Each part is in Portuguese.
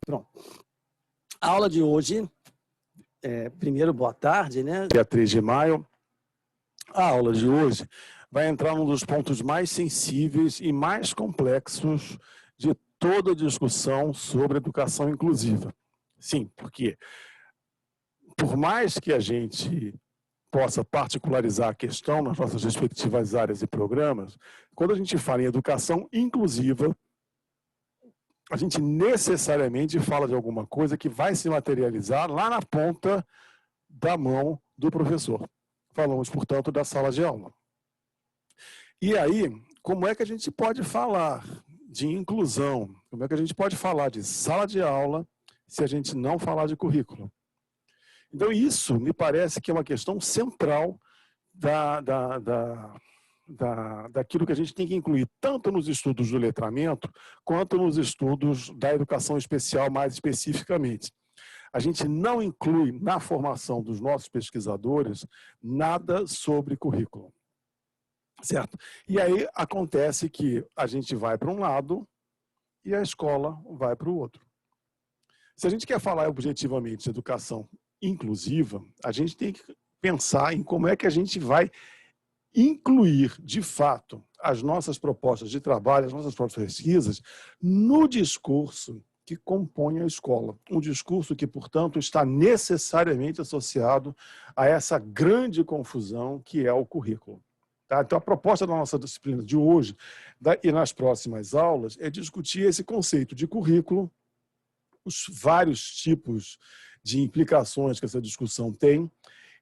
Pronto. A aula de hoje, primeiro, boa tarde, né? Dia 3 de maio. A aula de hoje vai entrar num dos pontos mais sensíveis e mais complexos de toda a discussão sobre educação inclusiva. Sim, porque por mais que a gente possa particularizar a questão nas nossas respectivas áreas e programas, quando a gente fala em educação inclusiva, a gente necessariamente fala de alguma coisa que vai se materializar lá na ponta da mão do professor. Falamos, portanto, da sala de aula. E aí, como é que a gente pode falar de inclusão? Como é que a gente pode falar de sala de aula se a gente não falar de currículo? Então, isso me parece que é uma questão central daquilo que a gente tem que incluir tanto nos estudos do letramento quanto nos estudos da educação especial mais especificamente. A gente não inclui na formação dos nossos pesquisadores nada sobre currículo, certo? E aí acontece que a gente vai para um lado e a escola vai para o outro. Se a gente quer falar objetivamente de educação inclusiva, a gente tem que pensar em como é que a gente vai incluir, de fato, as nossas propostas de trabalho, as nossas próprias pesquisas, no discurso que compõe a escola. Um discurso que, portanto, está necessariamente associado a essa grande confusão que é o currículo. Tá? Então, a proposta da nossa disciplina de hoje e nas próximas aulas é discutir esse conceito de currículo, os vários tipos de implicações que essa discussão tem,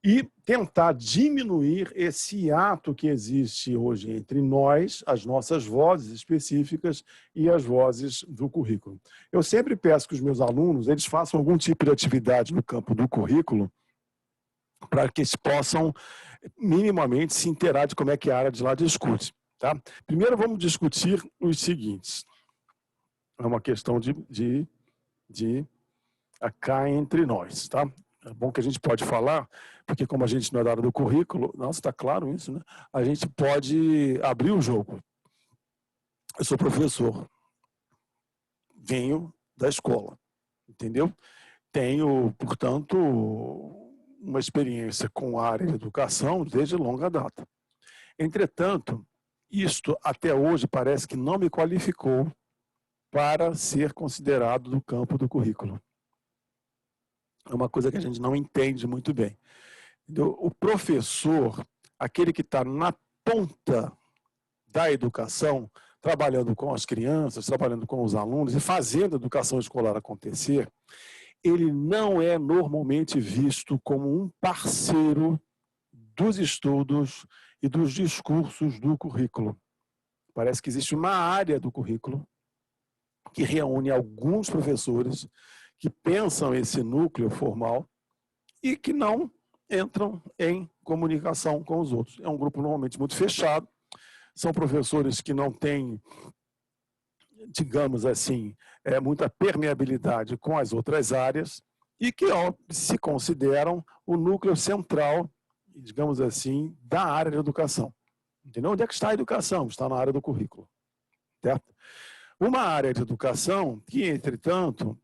e tentar diminuir esse ato que existe hoje entre nós, as nossas vozes específicas e as vozes do currículo. Eu sempre peço que os meus alunos eles façam algum tipo de atividade no campo do currículo para que eles possam minimamente se inteirar de como é que a área de lá discute. Tá? Primeiro vamos discutir os seguintes. É uma questão de cá entre nós, tá? É bom que a gente pode falar, porque como a gente não é da área do currículo, nossa, está claro isso, né? A gente pode abrir o jogo. Eu sou professor, venho da escola, entendeu? Tenho, portanto, uma experiência com a área de educação desde longa data. Entretanto, isto até hoje parece que não me qualificou para ser considerado do campo do currículo. É uma coisa que a gente não entende muito bem. O professor, aquele que está na ponta da educação, trabalhando com as crianças, trabalhando com os alunos e fazendo a educação escolar acontecer, ele não é normalmente visto como um parceiro dos estudos e dos discursos do currículo. Parece que existe uma área do currículo que reúne alguns professores que pensam esse núcleo formal e que não entram em comunicação com os outros. É um grupo normalmente muito fechado, são professores que não têm, digamos assim, muita permeabilidade com as outras áreas e que se consideram o núcleo central, digamos assim, da área de educação. Entendeu? Onde é que está a educação? Está na área do currículo. Certo? Uma área de educação que, entretanto,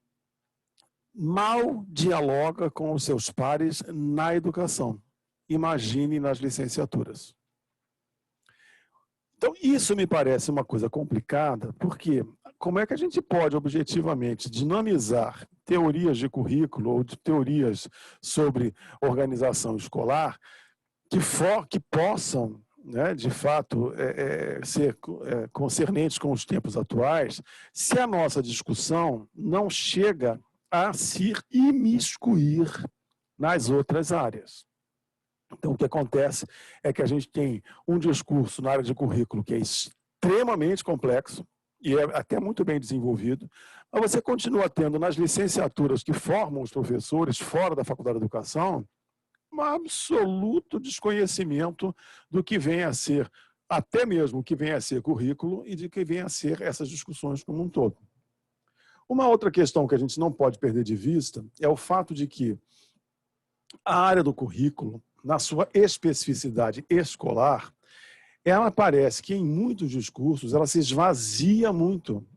mal dialoga com os seus pares na educação. Imagine nas licenciaturas. Então, isso me parece uma coisa complicada, porque como é que a gente pode objetivamente dinamizar teorias de currículo ou de teorias sobre organização escolar que possam, né, de fato, ser concernentes com os tempos atuais, se a nossa discussão não chega a se imiscuir nas outras áreas. Então, o que acontece é que a gente tem um discurso na área de currículo que é extremamente complexo e é até muito bem desenvolvido, mas você continua tendo nas licenciaturas que formam os professores fora da Faculdade de Educação um absoluto desconhecimento do que vem a ser, até mesmo o que vem a ser currículo e de que vem a ser essas discussões como um todo. Uma outra questão que a gente não pode perder de vista é o fato de que a área do currículo, na sua especificidade escolar, ela parece que em muitos discursos ela se esvazia muito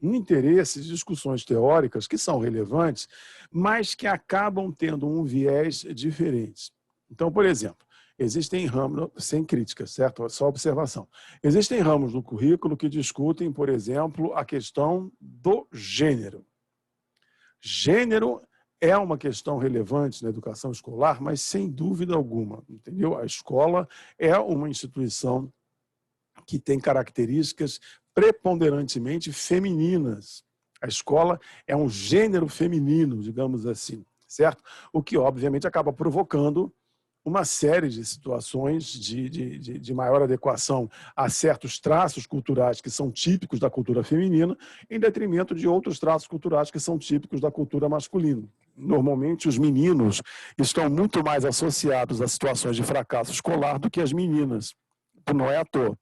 um interesse de discussões teóricas que são relevantes, mas que acabam tendo um viés diferente. Então, por exemplo, existem ramos, sem crítica, certo? É só observação. Existem ramos no currículo que discutem, por exemplo, a questão do gênero. Gênero é uma questão relevante na educação escolar, mas sem dúvida alguma, entendeu? A escola é uma instituição que tem características preponderantemente femininas. A escola é um gênero feminino, digamos assim, certo? O que, obviamente, acaba provocando uma série de situações de maior adequação a certos traços culturais que são típicos da cultura feminina, em detrimento de outros traços culturais que são típicos da cultura masculina. Normalmente, os meninos estão muito mais associados a situações de fracasso escolar do que as meninas. Não é à toa.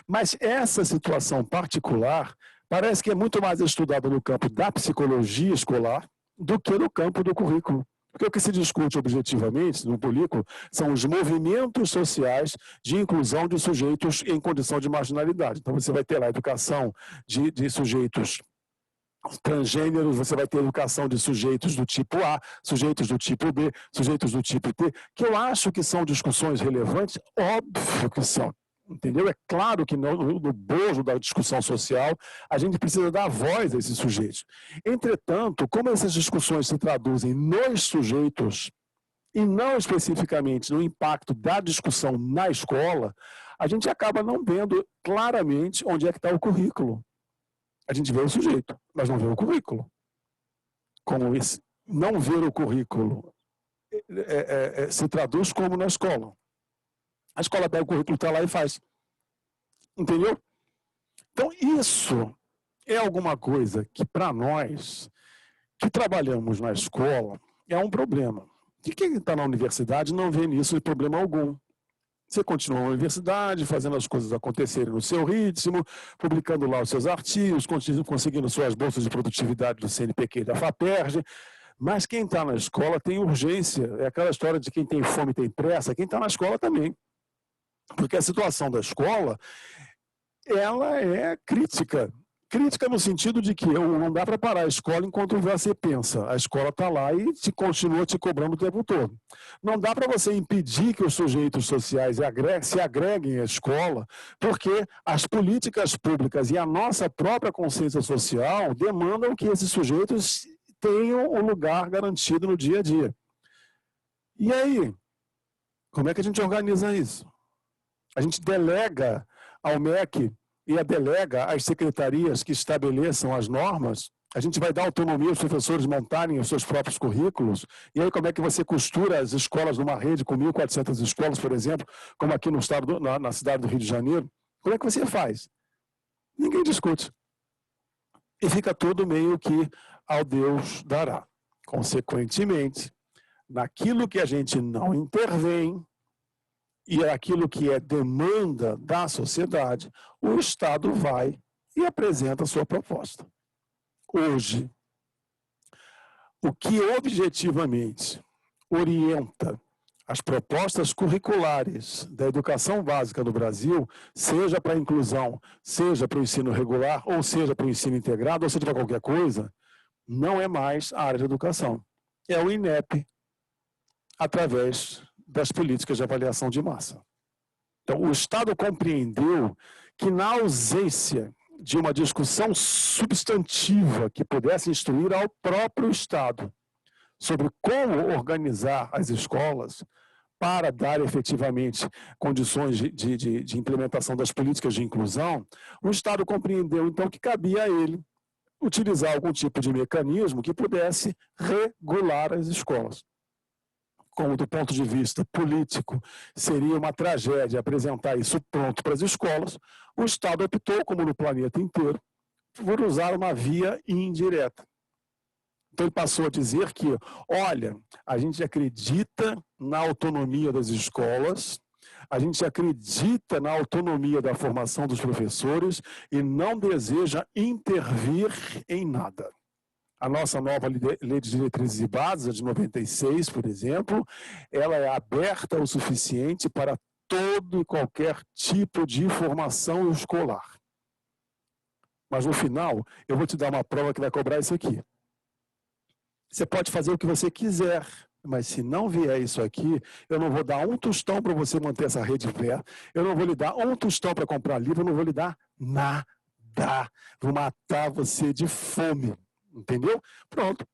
Mas essa situação particular parece que é muito mais estudada no campo da psicologia escolar do que no campo do currículo. Porque o que se discute objetivamente no currículo são os movimentos sociais de inclusão de sujeitos em condição de marginalidade. Então, você vai ter lá a educação de sujeitos transgêneros, você vai ter educação de sujeitos do tipo A, sujeitos do tipo B, sujeitos do tipo T, que eu acho que são discussões relevantes, óbvio que são. Entendeu? É claro que no bojo da discussão social a gente precisa dar voz a esses sujeitos. Entretanto, como essas discussões se traduzem nos sujeitos e não especificamente no impacto da discussão na escola, a gente acaba não vendo claramente onde é que está o currículo. A gente vê o sujeito, mas não vê o currículo. Como esse, não ver o currículo se traduz como na escola. A escola pega o currículo, está lá e faz. Entendeu? Então, isso é alguma coisa que, para nós, que trabalhamos na escola, é um problema. E quem está na universidade não vê nisso problema algum. Você continua na universidade, fazendo as coisas acontecerem no seu ritmo, publicando lá os seus artigos, conseguindo suas bolsas de produtividade do CNPq e da FAPERJ, mas quem está na escola tem urgência. É aquela história de quem tem fome tem pressa, quem está na escola também. Porque a situação da escola, ela é crítica. Crítica no sentido de que não dá para parar a escola enquanto você pensa. A escola está lá e continua te cobrando o tempo todo. Não dá para você impedir que os sujeitos sociais se agreguem à escola, porque as políticas públicas e a nossa própria consciência social demandam que esses sujeitos tenham um lugar garantido no dia a dia. E aí, como é que a gente organiza isso? A gente delega ao MEC e delega às secretarias que estabeleçam as normas, a gente vai dar autonomia aos professores montarem os seus próprios currículos, e aí como é que você costura as escolas numa rede com 1.400 escolas, por exemplo, como aqui no estado, na cidade do Rio de Janeiro? Como é que você faz? Ninguém discute. E fica tudo meio que ao Deus dará. Consequentemente, naquilo que a gente não intervém, e aquilo que é demanda da sociedade, o Estado vai e apresenta a sua proposta. Hoje, o que objetivamente orienta as propostas curriculares da educação básica no Brasil, seja para a inclusão, seja para o ensino regular, ou seja para o ensino integrado, ou seja para qualquer coisa, não é mais a área de educação. É o INEP, através das políticas de avaliação de massa. Então, o Estado compreendeu que, na ausência de uma discussão substantiva que pudesse instruir ao próprio Estado sobre como organizar as escolas para dar efetivamente condições de implementação das políticas de inclusão, o Estado compreendeu, então, que cabia a ele utilizar algum tipo de mecanismo que pudesse regular as escolas. Como do ponto de vista político seria uma tragédia apresentar isso pronto para as escolas, o Estado optou, como no planeta inteiro, por usar uma via indireta. Então ele passou a dizer que, olha, a gente acredita na autonomia das escolas, a gente acredita na autonomia da formação dos professores e não deseja intervir em nada. A nossa nova Lei de Diretrizes e Bases, de 96, por exemplo, ela é aberta o suficiente para todo e qualquer tipo de formação escolar. mas no final eu vou te dar uma prova que vai cobrar isso aqui. Você pode fazer o que você quiser, mas se não vier isso aqui, eu não vou dar um tostão para você manter essa rede em pé, eu não vou lhe dar um tostão para comprar livro, eu não vou lhe dar nada. Vou matar você de fome, entendeu? Pronto.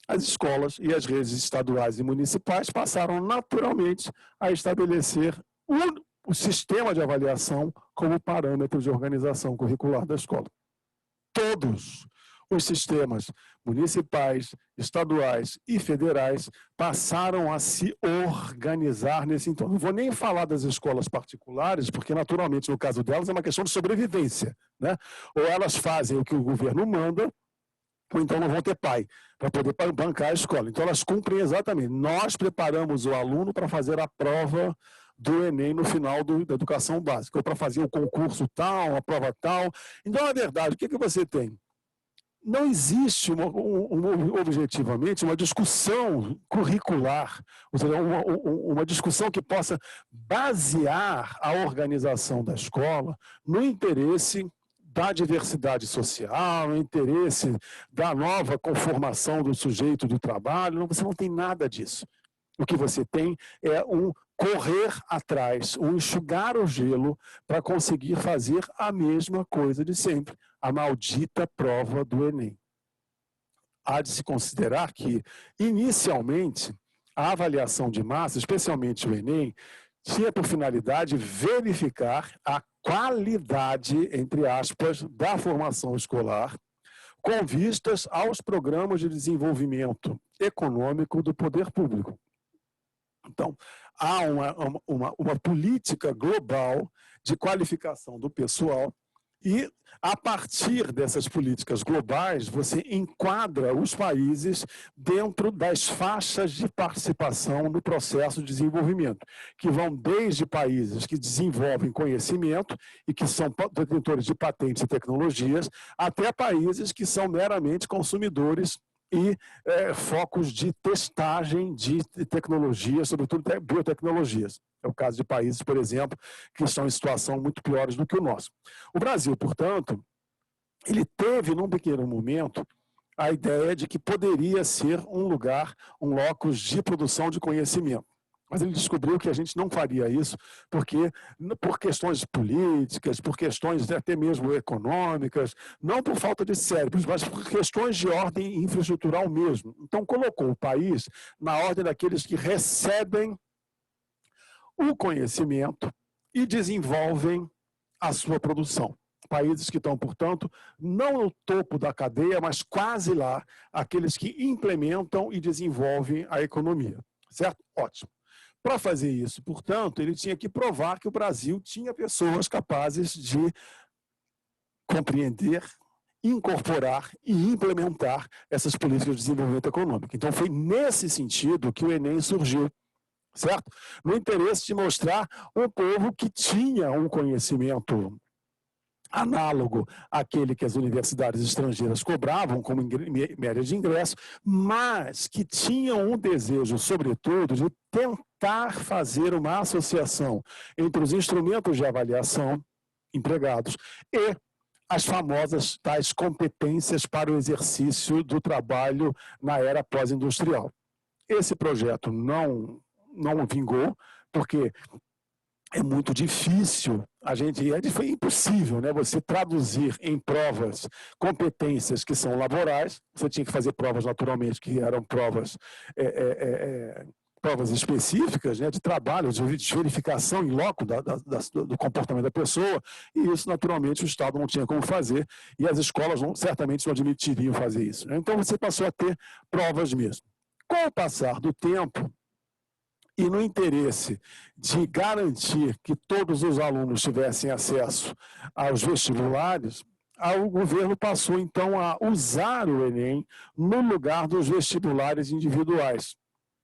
As escolas e as redes estaduais e municipais passaram naturalmente a estabelecer o sistema de avaliação como parâmetro de organização curricular da escola. Todos os sistemas municipais, estaduais e federais passaram a se organizar nesse entorno. Não vou nem falar das escolas particulares, porque naturalmente no caso delas é uma questão de sobrevivência, né? Ou elas fazem o que o governo manda, ou então não vão ter pai para poder bancar a escola. Então elas cumprem exatamente. Nós preparamos o aluno para fazer a prova do Enem no final da educação básica, ou para fazer o concurso tal, a prova tal. Então, na verdade, o que você tem? Não existe objetivamente uma discussão curricular, ou seja, uma discussão que possa basear a organização da escola no interesse da diversidade social, no interesse da nova conformação do sujeito do trabalho. Você não tem nada disso. O que você tem é um correr atrás, um enxugar o gelo para conseguir fazer a mesma coisa de sempre, a maldita prova do Enem. Há de se considerar que, inicialmente, a avaliação de massa, especialmente o Enem, tinha por finalidade verificar a qualidade, entre aspas, da formação escolar, com vistas aos programas de desenvolvimento econômico do poder público. Então, há uma política global de qualificação do pessoal e, a partir dessas políticas globais, você enquadra os países dentro das faixas de participação no processo de desenvolvimento, que vão desde países que desenvolvem conhecimento e que são detentores de patentes e tecnologias, até países que são meramente consumidores e focos de testagem de tecnologias, sobretudo biotecnologias. É o caso de países, por exemplo, que estão em situação muito piores do que o nosso. O Brasil, portanto, ele teve, num pequeno momento, a ideia de que poderia ser um lugar, um locus de produção de conhecimento. Mas ele descobriu que a gente não faria isso porque, por questões políticas, por questões até mesmo econômicas, não por falta de cérebros, mas por questões de ordem infraestrutural mesmo. Então, colocou o país na ordem daqueles que recebem o conhecimento e desenvolvem a sua produção. Países que estão, portanto, não no topo da cadeia, mas quase lá, aqueles que implementam e desenvolvem a economia. Certo? Ótimo. Para fazer isso, portanto, ele tinha que provar que o Brasil tinha pessoas capazes de compreender, incorporar e implementar essas políticas de desenvolvimento econômico. Então, foi nesse sentido que o Enem surgiu, certo? No interesse de mostrar um povo que tinha um conhecimento análogo àquele que as universidades estrangeiras cobravam como média de ingresso, mas que tinham um desejo, sobretudo, de tentar fazer uma associação entre os instrumentos de avaliação empregados e as famosas tais competências para o exercício do trabalho na era pós-industrial. Esse projeto não vingou, porque é muito difícil, foi impossível, né? Você traduzir em provas competências que são laborais. Você tinha que fazer provas, naturalmente, que eram provas específicas, né, de trabalho, de verificação em loco do comportamento da pessoa, e isso, naturalmente, o Estado não tinha como fazer, e as escolas certamente não admitiriam fazer isso, né? Então, você passou a ter provas mesmo. Com o passar do tempo, e no interesse de garantir que todos os alunos tivessem acesso aos vestibulares, o governo passou, então, a usar o Enem no lugar dos vestibulares individuais.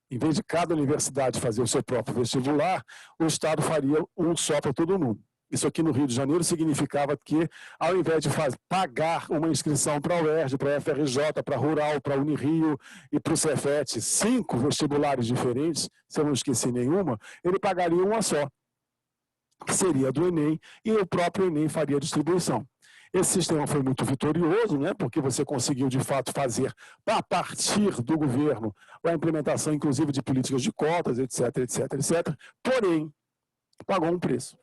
Em vez de cada universidade fazer o seu próprio vestibular, o Estado faria um só para todo mundo. Isso aqui no Rio de Janeiro significava que, ao invés de pagar uma inscrição para a UERJ, para a FRJ, para a Rural, para a Unirio e para o Cefet, 5 vestibulares diferentes, se eu não esqueci nenhuma, ele pagaria uma só, que seria do Enem, e o próprio Enem faria a distribuição. Esse sistema foi muito vitorioso, né, porque você conseguiu, de fato, fazer, a partir do governo, a implementação, inclusive, de políticas de cotas, etc, etc, etc. Porém, pagou um preço.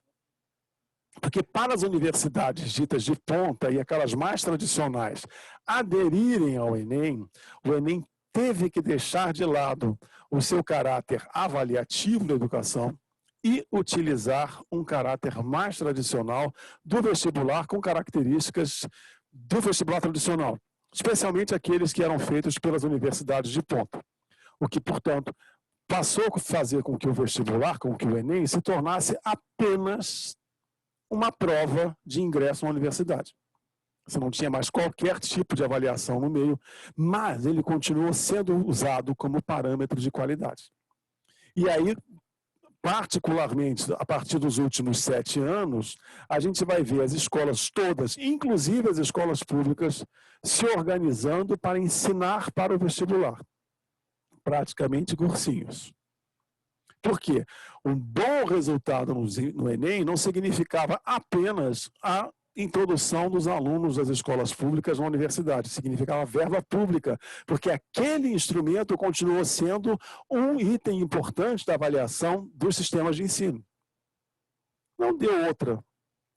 Porque para as universidades ditas de ponta e aquelas mais tradicionais aderirem ao Enem, o Enem teve que deixar de lado o seu caráter avaliativo da educação e utilizar um caráter mais tradicional do vestibular, com características do vestibular tradicional, especialmente aqueles que eram feitos pelas universidades de ponta. O que, portanto, passou a fazer com que o vestibular, com que o Enem, se tornasse apenas uma prova de ingresso na universidade. Você não tinha mais qualquer tipo de avaliação no meio, mas ele continuou sendo usado como parâmetro de qualidade. E aí, particularmente, a partir dos últimos 7 anos, a gente vai ver as escolas todas, inclusive as escolas públicas, se organizando para ensinar para o vestibular. Praticamente cursinhos. Por quê? Um bom resultado no Enem não significava apenas a introdução dos alunos das escolas públicas na universidade, significava verba pública, porque aquele instrumento continuou sendo um item importante da avaliação dos sistemas de ensino. Não deu outra.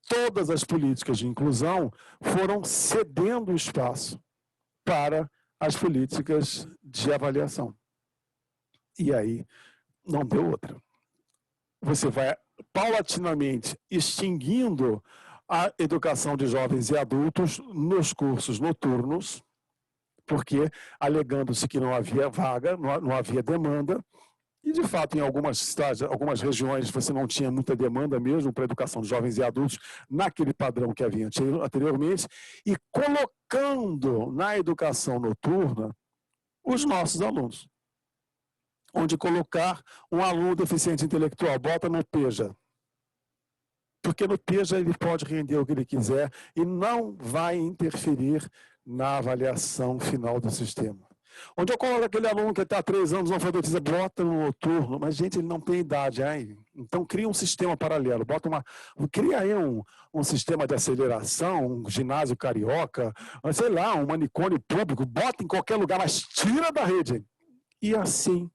Todas as políticas de inclusão foram cedendo espaço para as políticas de avaliação. E aí, não deu outra. Você vai paulatinamente extinguindo a educação de jovens e adultos nos cursos noturnos, porque alegando-se que não havia vaga, não havia demanda, e de fato em algumas cidades, algumas regiões você não tinha muita demanda mesmo para a educação de jovens e adultos naquele padrão que havia anteriormente, e colocando na educação noturna os nossos alunos. Onde colocar um aluno deficiente intelectual, bota no PEJA. Porque no PEJA ele pode render o que ele quiser e não vai interferir na avaliação final do sistema. Onde eu coloco aquele aluno que está há 3 anos, não alfabetiza, bota no noturno, mas gente, ele não tem idade. Então cria um sistema paralelo, cria aí um sistema de aceleração, um ginásio carioca, sei lá, um manicômio público, bota em qualquer lugar, mas tira da rede. E assim,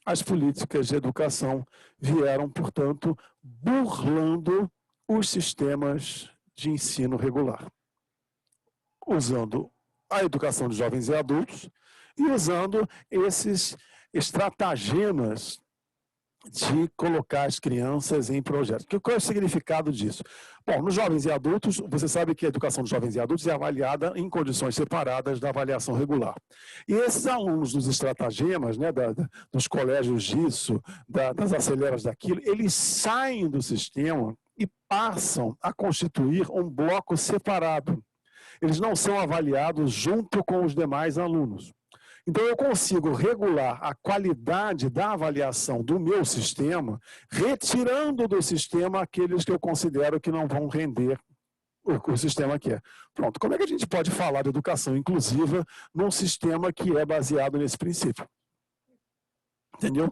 as políticas de educação vieram, portanto, burlando os sistemas de ensino regular, usando a educação de jovens e adultos e usando esses estratagemas de colocar as crianças em projetos. Qual é o significado disso? Bom, nos jovens e adultos, você sabe que a educação dos jovens e adultos é avaliada em condições separadas da avaliação regular. E esses alunos dos estratagemas, né, dos colégios disso, das aceleras daquilo, eles saem do sistema e passam a constituir um bloco separado. Eles não são avaliados junto com os demais alunos. Então, eu consigo regular a qualidade da avaliação do meu sistema, retirando do sistema aqueles que eu considero que não vão render o sistema que é. Pronto, como é que a gente pode falar de educação inclusiva num sistema que é baseado nesse princípio? Entendeu?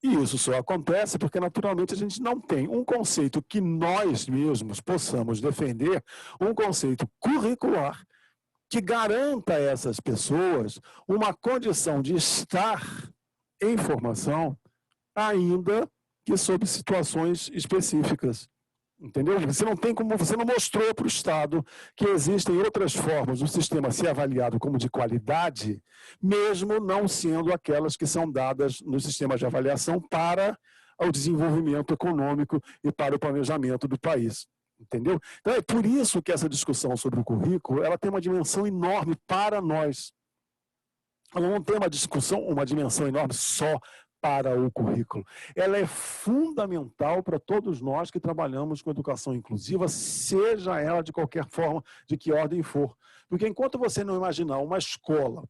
E isso só acontece porque, naturalmente, a gente não tem um conceito que nós mesmos possamos defender, um conceito curricular, que garanta a essas pessoas uma condição de estar em formação, ainda que sob situações específicas. Entendeu? Você não tem como, você não mostrou para o Estado que existem outras formas do sistema ser avaliado como de qualidade, mesmo não sendo aquelas que são dadas nos sistemas de avaliação para o desenvolvimento econômico e para o planejamento do país. Entendeu? Então é por isso que essa discussão sobre o currículo, ela tem uma dimensão enorme para nós. Ela não tem uma dimensão enorme só para o currículo. Ela é fundamental para todos nós que trabalhamos com educação inclusiva, seja ela de qualquer forma, de que ordem for. Porque enquanto você não imaginar uma escola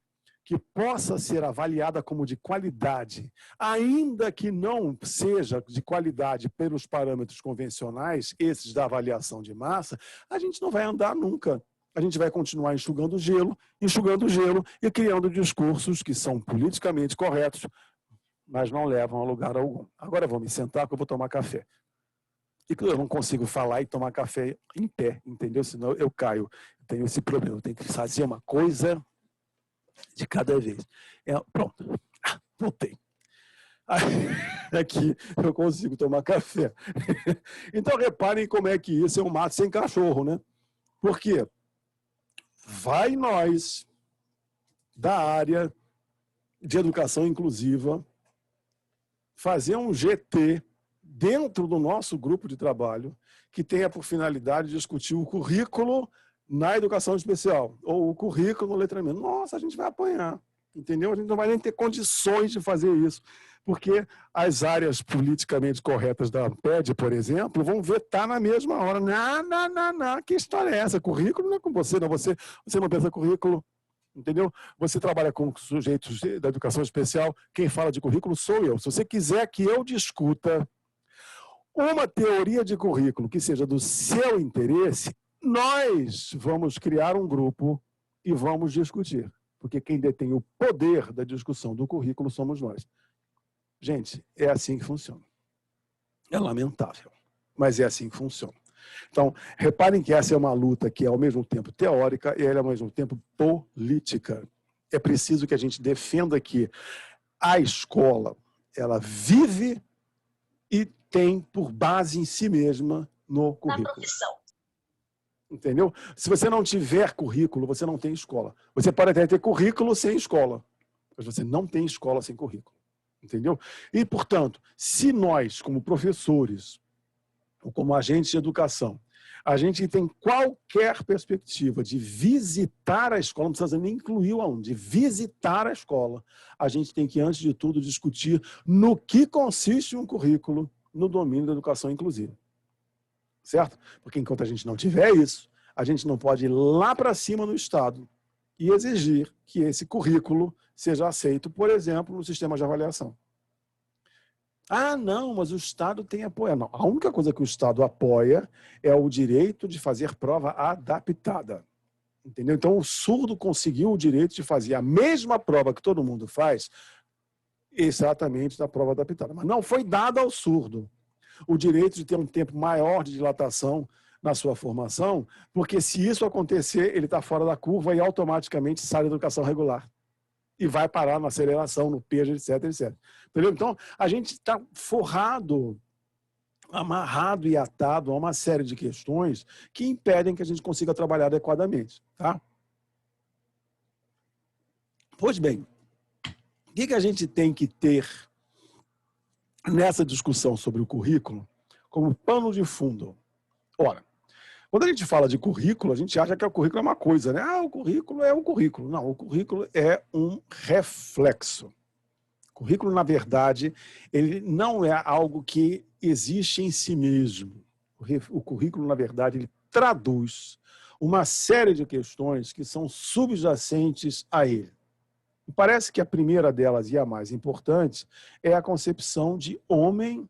que possa ser avaliada como de qualidade, ainda que não seja de qualidade pelos parâmetros convencionais, esses da avaliação de massa, a gente não vai andar nunca. A gente vai continuar enxugando gelo e criando discursos que são politicamente corretos, mas não levam a lugar algum. Agora eu vou me sentar que eu vou tomar café. E eu não consigo falar e tomar café em pé, entendeu? Senão eu caio. Eu tenho esse problema. Eu tenho que fazer uma coisa de cada vez. Pronto. Voltei. Aqui eu consigo tomar café. Então, reparem como é que isso é um mato sem cachorro, né? Por quê? Vai nós, da área de educação inclusiva, fazer um GT dentro do nosso grupo de trabalho que tenha por finalidade discutir o currículo na educação especial ou o currículo no letramento. Nossa, a gente vai apanhar, entendeu? A gente não vai nem ter condições de fazer isso, porque as áreas politicamente corretas da Amped, por exemplo, vão vetar na mesma hora. Não, que história é essa? Currículo não é com você, não. Você não pensa currículo. Entendeu? Você trabalha com sujeitos da educação especial, quem fala de currículo sou eu. Se você quiser que eu discuta uma teoria de currículo que seja do seu interesse, nós vamos criar um grupo e vamos discutir. Porque quem detém o poder da discussão do currículo somos nós. Gente, é assim que funciona. É lamentável, mas é assim que funciona. Então, reparem que essa é uma luta que é ao mesmo tempo teórica e ela é ao mesmo tempo política. É preciso que a gente defenda que a escola, ela vive e tem por base em si mesma no currículo. Na profissão. Entendeu? Se você não tiver currículo, você não tem escola. Você pode até ter currículo sem escola, mas você não tem escola sem currículo. Entendeu? E, portanto, se nós, como professores, ou como agentes de educação, a gente tem qualquer perspectiva de visitar a escola, não precisa nem incluir o aluno, de visitar a escola, a gente tem que, antes de tudo, discutir no que consiste um currículo no domínio da educação inclusiva. Certo? Porque enquanto a gente não tiver isso, a gente não pode ir lá para cima no Estado e exigir que esse currículo seja aceito, por exemplo, no sistema de avaliação. Ah, não, mas o Estado tem apoio. Não, a única coisa que o Estado apoia é o direito de fazer prova adaptada. Entendeu? Então, o surdo conseguiu o direito de fazer a mesma prova que todo mundo faz, exatamente da prova adaptada. Mas não foi dado ao surdo o direito de ter um tempo maior de dilatação na sua formação, porque se isso acontecer, ele está fora da curva e automaticamente sai da educação regular. E vai parar na aceleração, no peso, etc, etc. Entendeu? Então, a gente está forrado, amarrado e atado a uma série de questões que impedem que a gente consiga trabalhar adequadamente. Tá? Pois bem, o que a gente tem que ter nessa discussão sobre o currículo como pano de fundo? Ora, quando a gente fala de currículo, a gente acha que o currículo é uma coisa, né? Ah, o currículo é o currículo. Não, o currículo é um reflexo. O currículo, na verdade, ele não é algo que existe em si mesmo. O currículo, na verdade, ele traduz uma série de questões que são subjacentes a ele. E parece que a primeira delas, e a mais importante, é a concepção de homem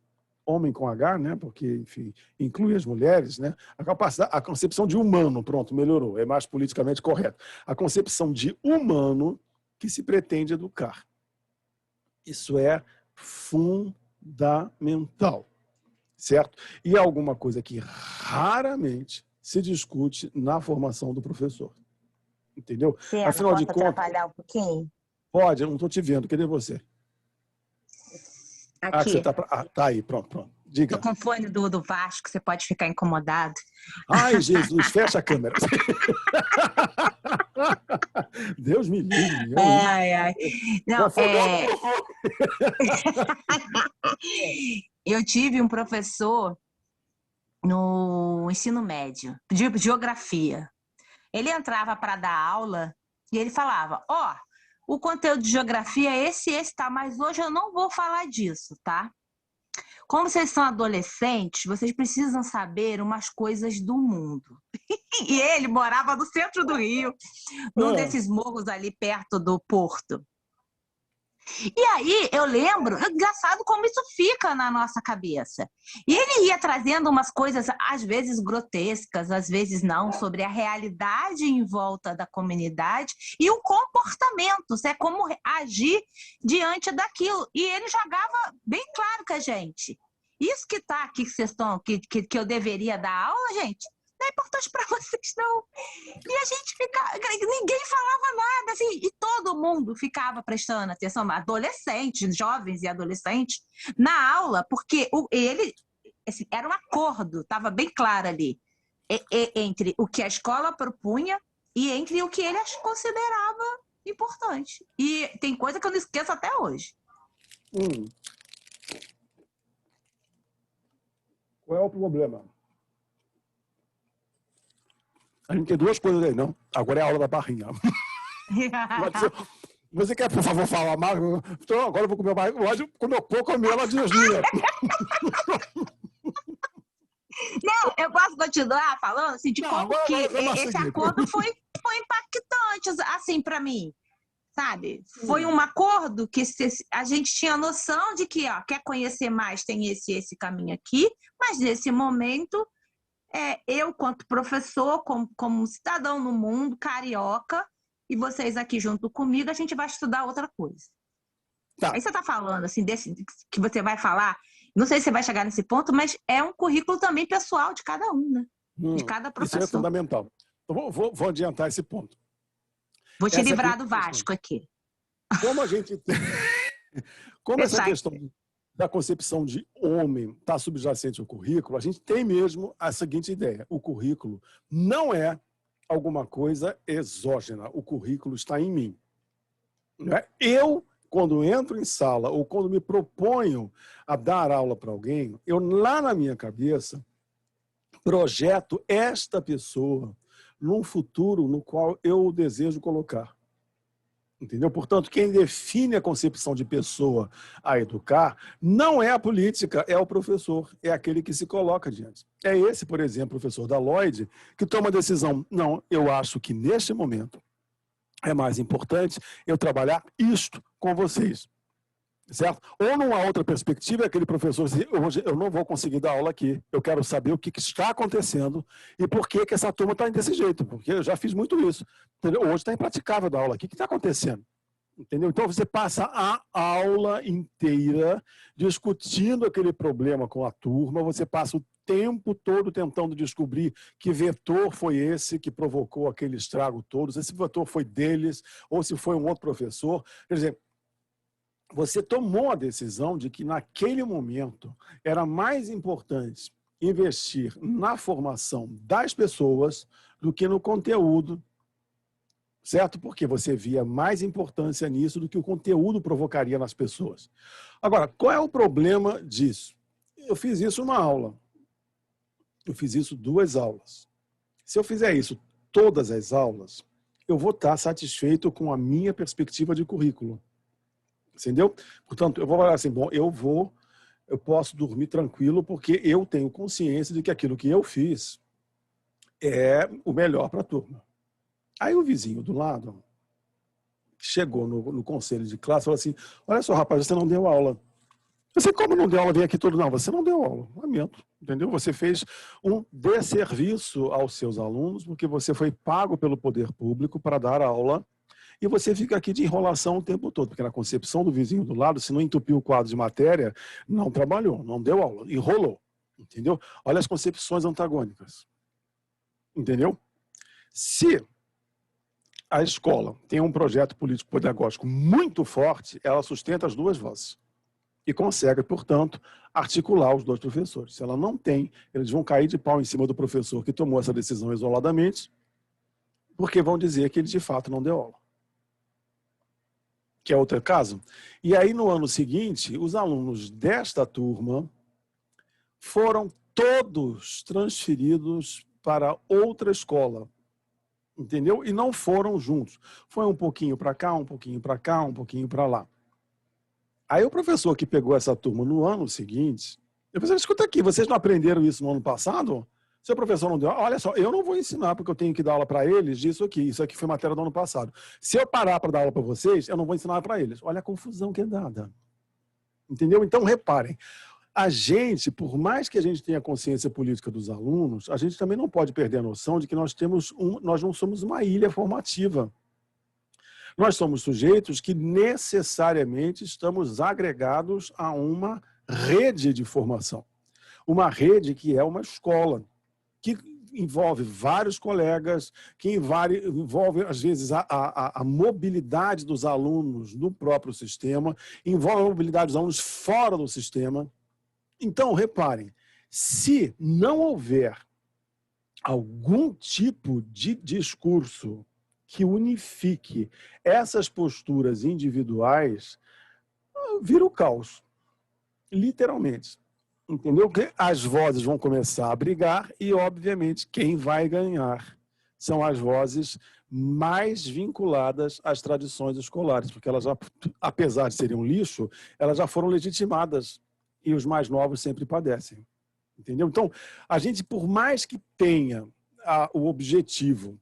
com H, né? Porque, enfim, inclui as mulheres, né? A concepção de humano, pronto, melhorou, é mais politicamente correto. A concepção de humano que se pretende educar. Isso é fundamental, certo? E é alguma coisa que raramente se discute na formação do professor. Entendeu? Luciano, afinal de contas, atrapalhar um pouquinho? Pode, eu não estou te vendo, cadê você? Aqui. Ah, você tá aí, pronto. Diga. Tô com o fone do Vasco, você pode ficar incomodado. Ai, Jesus, fecha a câmera. Deus me livre. Ai. Não, Eu tive um professor no ensino médio, de geografia. Ele entrava para dar aula e ele falava, o conteúdo de geografia é esse, tá? Mas hoje eu não vou falar disso, tá? Como vocês são adolescentes, vocês precisam saber umas coisas do mundo. E ele morava no centro do Rio, num desses morros ali perto do Porto. E aí, eu lembro, é engraçado como isso fica na nossa cabeça. E ele ia trazendo umas coisas, às vezes grotescas, às vezes não, sobre a realidade em volta da comunidade e o comportamento, como agir diante daquilo. E ele jogava bem claro com a gente. isso que tá aqui que vocês estão, que eu deveria dar aula, gente, não é importante para vocês, não. E a gente ninguém falava nada, assim, e todo mundo ficava prestando atenção, adolescentes, jovens e adolescentes, na aula, porque ele, assim, era um acordo, estava bem claro ali, entre o que a escola propunha e entre o que ele considerava importante. E tem coisa que eu não esqueço até hoje. Qual é o problema? A gente tem duas coisas aí, não? Agora é a aula da barrinha. Você quer, por favor, falar mais? Então, agora eu vou comer mais. Hoje, quando eu for comer ela de asminha. Não, eu posso continuar falando assim, de como que esse acordo foi impactante, assim, para mim. Sabe? Foi um acordo que a gente tinha noção de que, ó, quer conhecer mais, tem esse caminho aqui, mas nesse momento, eu, quanto professor, como cidadão no mundo, carioca, e vocês aqui junto comigo, a gente vai estudar outra coisa. Tá. Aí você está falando, assim, que você vai falar, não sei se você vai chegar nesse ponto, mas é um currículo também pessoal de cada um, né? De cada professor. Isso é fundamental. Então, vou adiantar esse ponto. Vou te livrar do Vasco aqui. Como essa questão da concepção de homem está subjacente ao currículo, a gente tem mesmo a seguinte ideia. O currículo não é alguma coisa exógena. O currículo está em mim. Eu, quando entro em sala ou quando me proponho a dar aula para alguém, eu lá na minha cabeça projeto esta pessoa num futuro no qual eu desejo colocar. Entendeu? Portanto, quem define a concepção de pessoa a educar não é a política, é o professor, é aquele que se coloca diante. É esse, por exemplo, o professor da Lloyd, que toma a decisão, não, eu acho que neste momento é mais importante eu trabalhar isto com vocês. Certo? Ou numa outra perspectiva, aquele professor diz, hoje eu não vou conseguir dar aula aqui, eu quero saber o que está acontecendo e por que essa turma está desse jeito, porque eu já fiz muito isso. Entendeu? Hoje está impraticável dar aula aqui, o que está acontecendo? Entendeu? Então você passa a aula inteira discutindo aquele problema com a turma, você passa o tempo todo tentando descobrir que vetor foi esse que provocou aquele estrago todo, se esse vetor foi deles ou se foi um outro professor. Quer dizer, você tomou a decisão de que naquele momento era mais importante investir na formação das pessoas do que no conteúdo, certo? Porque você via mais importância nisso do que o conteúdo provocaria nas pessoas. Agora, qual é o problema disso? Eu fiz isso uma aula. Eu fiz isso 2 aulas. Se eu fizer isso todas as aulas, eu vou estar satisfeito com a minha perspectiva de currículo. Entendeu? Portanto, eu vou falar assim, bom, eu posso dormir tranquilo porque eu tenho consciência de que aquilo que eu fiz é o melhor para a turma. Aí o vizinho do lado chegou no conselho de classe e falou assim, olha só, rapaz, você não deu aula. Você, como não deu aula, vem aqui todo. Não, você não deu aula. Lamento, entendeu? Você fez um desserviço aos seus alunos porque você foi pago pelo poder público para dar aula e você fica aqui de enrolação o tempo todo, porque na concepção do vizinho do lado, se não entupiu o quadro de matéria, não trabalhou, não deu aula, enrolou, entendeu? Olha as concepções antagônicas, entendeu? Se a escola tem um projeto político-pedagógico muito forte, ela sustenta as 2 vozes e consegue, portanto, articular os 2 professores. Se ela não tem, eles vão cair de pau em cima do professor que tomou essa decisão isoladamente, porque vão dizer que ele de fato não deu aula. Que é outro caso. E aí, no ano seguinte, os alunos desta turma foram todos transferidos para outra escola, entendeu? E não foram juntos. Foi um pouquinho para cá, um pouquinho para cá, um pouquinho para lá. Aí o professor que pegou essa turma no ano seguinte, eu pensei, escuta aqui, vocês não aprenderam isso no ano passado? Seu professor não deu, olha só, eu não vou ensinar porque eu tenho que dar aula para eles disso aqui. Isso aqui foi matéria do ano passado. Se eu parar para dar aula para vocês, eu não vou ensinar para eles. Olha a confusão que é dada. Entendeu? Então, reparem, a gente, por mais que a gente tenha consciência política dos alunos, a gente também não pode perder a noção de que nós não somos uma ilha formativa. Nós somos sujeitos que necessariamente estamos agregados a uma rede de formação. uma rede que é uma escola, que envolve vários colegas, que envolve, às vezes, a mobilidade dos alunos no próprio sistema, envolve a mobilidade dos alunos fora do sistema. Então, reparem, se não houver algum tipo de discurso que unifique essas posturas individuais, vira o caos, literalmente. Entendeu? Que as vozes vão começar a brigar e, obviamente, quem vai ganhar são as vozes mais vinculadas às tradições escolares, porque elas, já, apesar de serem um lixo, elas já foram legitimadas e os mais novos sempre padecem. Entendeu? Então, a gente, por mais que tenha o objetivo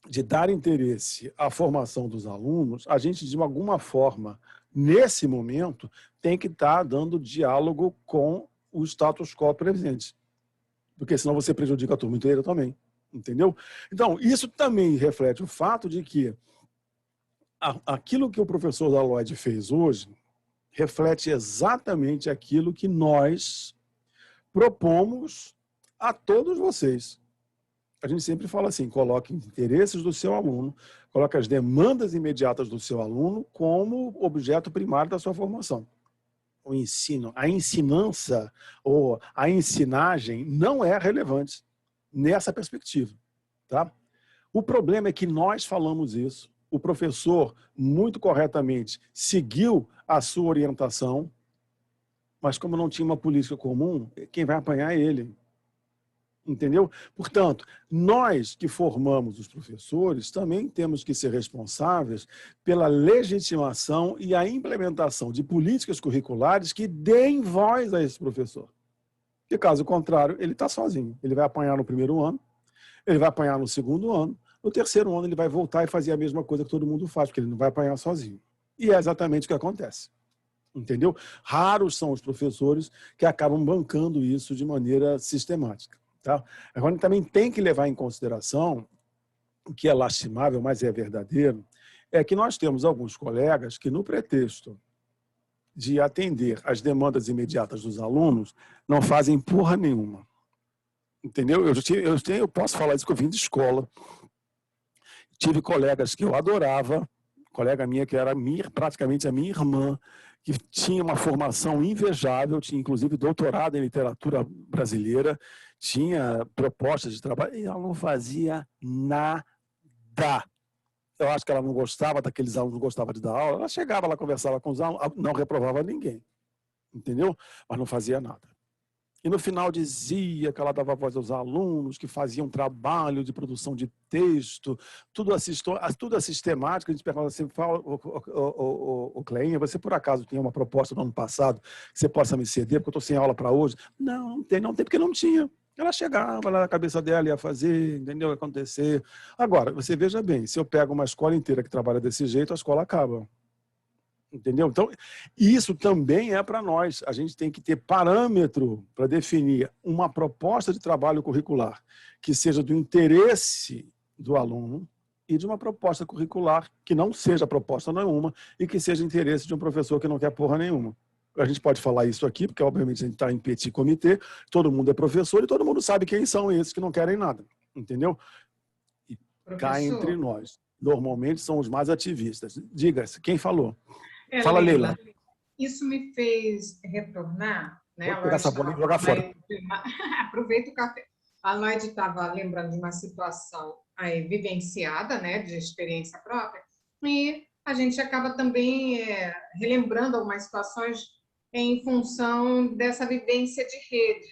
de dar interesse à formação dos alunos, a gente, de alguma forma, nesse momento, tem que estar dando diálogo com o status quo presente. Porque senão você prejudica a turma inteira também. Entendeu? Então, isso também reflete o fato de que aquilo que o professor Laloide fez hoje reflete exatamente aquilo que nós propomos a todos vocês. A gente sempre fala assim, coloque os interesses do seu aluno, coloque as demandas imediatas do seu aluno como objeto primário da sua formação. O ensino, a ensinança ou a ensinagem não é relevante nessa perspectiva. Tá? O problema é que nós falamos isso, o professor, muito corretamente, seguiu a sua orientação, mas como não tinha uma política comum, quem vai apanhar é ele. Entendeu? Portanto, nós que formamos os professores também temos que ser responsáveis pela legitimação e a implementação de políticas curriculares que deem voz a esse professor. Porque, caso contrário, ele está sozinho. Ele vai apanhar no primeiro ano, ele vai apanhar no segundo ano, no terceiro ano ele vai voltar e fazer a mesma coisa que todo mundo faz, porque ele não vai apanhar sozinho. E é exatamente o que acontece. Entendeu? Raros são os professores que acabam bancando isso de maneira sistemática. Tá? Agora, a gente também tem que levar em consideração, o que é lastimável, mas é verdadeiro, é que nós temos alguns colegas que, no pretexto de atender às demandas imediatas dos alunos, não fazem porra nenhuma. Entendeu? Eu posso falar isso que eu vim de escola. Tive colegas que eu adorava, colega minha que era praticamente a minha irmã, que tinha uma formação invejável, tinha inclusive doutorado em literatura brasileira, tinha propostas de trabalho, e ela não fazia nada. Eu acho que ela não gostava daqueles alunos, não gostava de dar aula, ela chegava, ela conversava com os alunos, não reprovava ninguém, entendeu? Mas não fazia nada. E no final dizia que ela dava voz aos alunos, que faziam trabalho de produção de texto, tudo a sistemática. A gente pergunta assim, o Cleinha, você por acaso tinha uma proposta no ano passado que você possa me ceder, porque eu estou sem aula para hoje? Não tem, porque não tinha. Ela chegava lá na cabeça dela, ia fazer, entendeu? Ia acontecer. Agora, você veja bem, se eu pego uma escola inteira que trabalha desse jeito, a escola acaba. Entendeu? Então, isso também é para nós. A gente tem que ter parâmetro para definir uma proposta de trabalho curricular que seja do interesse do aluno e de uma proposta curricular que não seja proposta nenhuma e que seja interesse de um professor que não quer porra nenhuma. A gente pode falar isso aqui, porque obviamente a gente está em petit comité, todo mundo é professor e todo mundo sabe quem são esses que não querem nada. Entendeu? E cá entre nós. Normalmente são os mais ativistas. Diga-se, quem falou? Fala, Leila. Isso me fez retornar, né? Vou pegar essa bola e jogar fora. Aproveita o café. A Lloyd estava lembrando de uma situação aí vivenciada, né, de experiência própria, e a gente acaba também relembrando algumas situações em função dessa vivência de rede,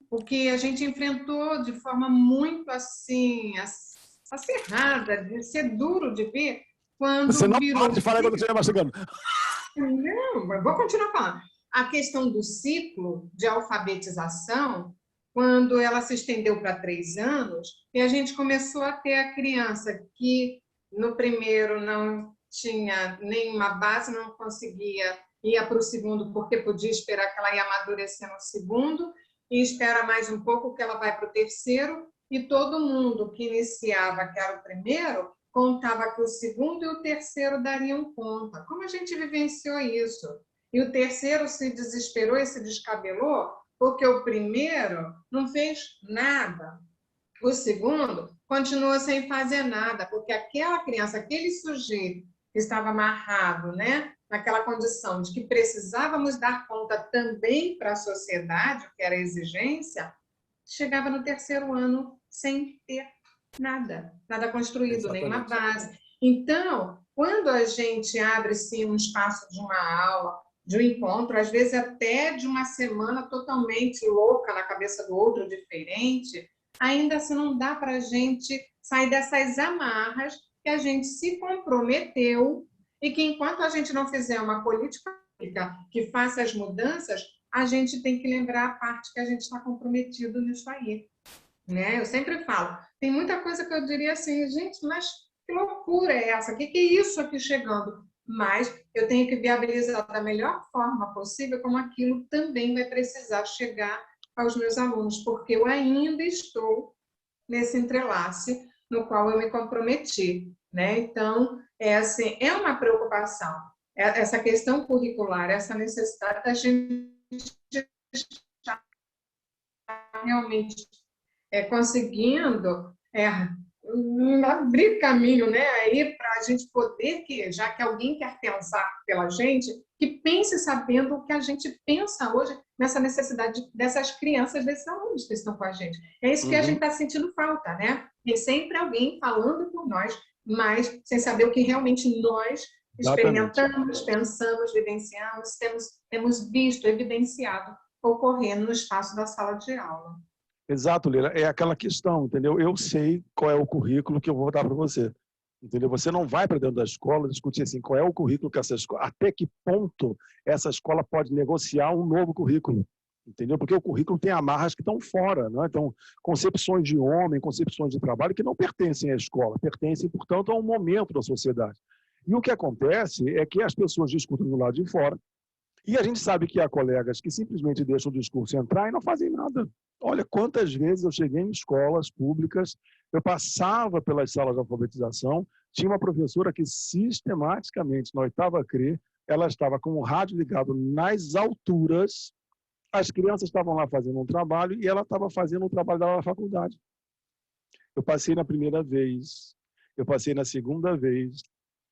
porque a gente enfrentou de forma muito assim, acirrada, de ser duro de ver. Quando você não pode falar quando estiver mastigando. Não, eu vou continuar falando. A questão do ciclo de alfabetização, quando ela se estendeu para 3 anos, e a gente começou a ter a criança que no primeiro não tinha nenhuma base, não conseguia ir para o segundo, porque podia esperar que ela ia amadurecer no segundo, e espera mais um pouco que ela vai para o terceiro, e todo mundo que iniciava, que era o primeiro, contava que o segundo e o terceiro dariam conta. Como a gente vivenciou isso? E o terceiro se desesperou e se descabelou porque o primeiro não fez nada. O segundo continua sem fazer nada, porque aquela criança, aquele sujeito que estava amarrado, né, naquela condição de que precisávamos dar conta também para a sociedade, que era a exigência, chegava no terceiro ano sem ter nada construído, nenhuma base. Então, quando a gente abre, sim, um espaço de uma aula, de um encontro, às vezes até de uma semana totalmente louca na cabeça do outro, diferente, ainda assim não dá para a gente sair dessas amarras que a gente se comprometeu e que, enquanto a gente não fizer uma política pública que faça as mudanças, a gente tem que lembrar a parte que a gente está comprometido nisso aí. Né? Eu sempre falo, tem muita coisa que eu diria assim, gente, mas que loucura é essa? O que é isso aqui chegando? Mas eu tenho que viabilizar da melhor forma possível como aquilo também vai precisar chegar aos meus alunos, porque eu ainda estou nesse entrelace no qual eu me comprometi. Né? Então, assim, é uma preocupação. Essa questão curricular, essa necessidade da gente realmente conseguindo abrir caminho, né, aí para a gente poder, já que alguém quer pensar pela gente, que pense sabendo o que a gente pensa hoje nessa necessidade dessas crianças, desses alunos que estão com a gente. É isso que a gente está sentindo falta, né? Tem sempre alguém falando por nós, mas sem saber o que realmente nós experimentamos, pensamos, vivenciamos, temos visto, evidenciado ocorrendo no espaço da sala de aula. Exato, Lila. É aquela questão, entendeu? Eu sei qual é o currículo que eu vou dar para você. Entendeu? Você não vai para dentro da escola discutir assim, qual é o currículo que essa escola, até que ponto essa escola pode negociar um novo currículo. Entendeu? Porque o currículo tem amarras que estão fora, né? Então, concepções de homem, concepções de trabalho que não pertencem à escola, pertencem, portanto, a um momento da sociedade. E o que acontece é que as pessoas discutem do lado de fora, e a gente sabe que há colegas que simplesmente deixam o discurso entrar e não fazem nada. Olha, quantas vezes eu cheguei em escolas públicas, eu passava pelas salas de alfabetização, tinha uma professora que sistematicamente, na oitava CRE, ela estava com o rádio ligado nas alturas, as crianças estavam lá fazendo um trabalho e ela estava fazendo um trabalho dela na faculdade. Eu passei na primeira vez, eu passei na segunda vez,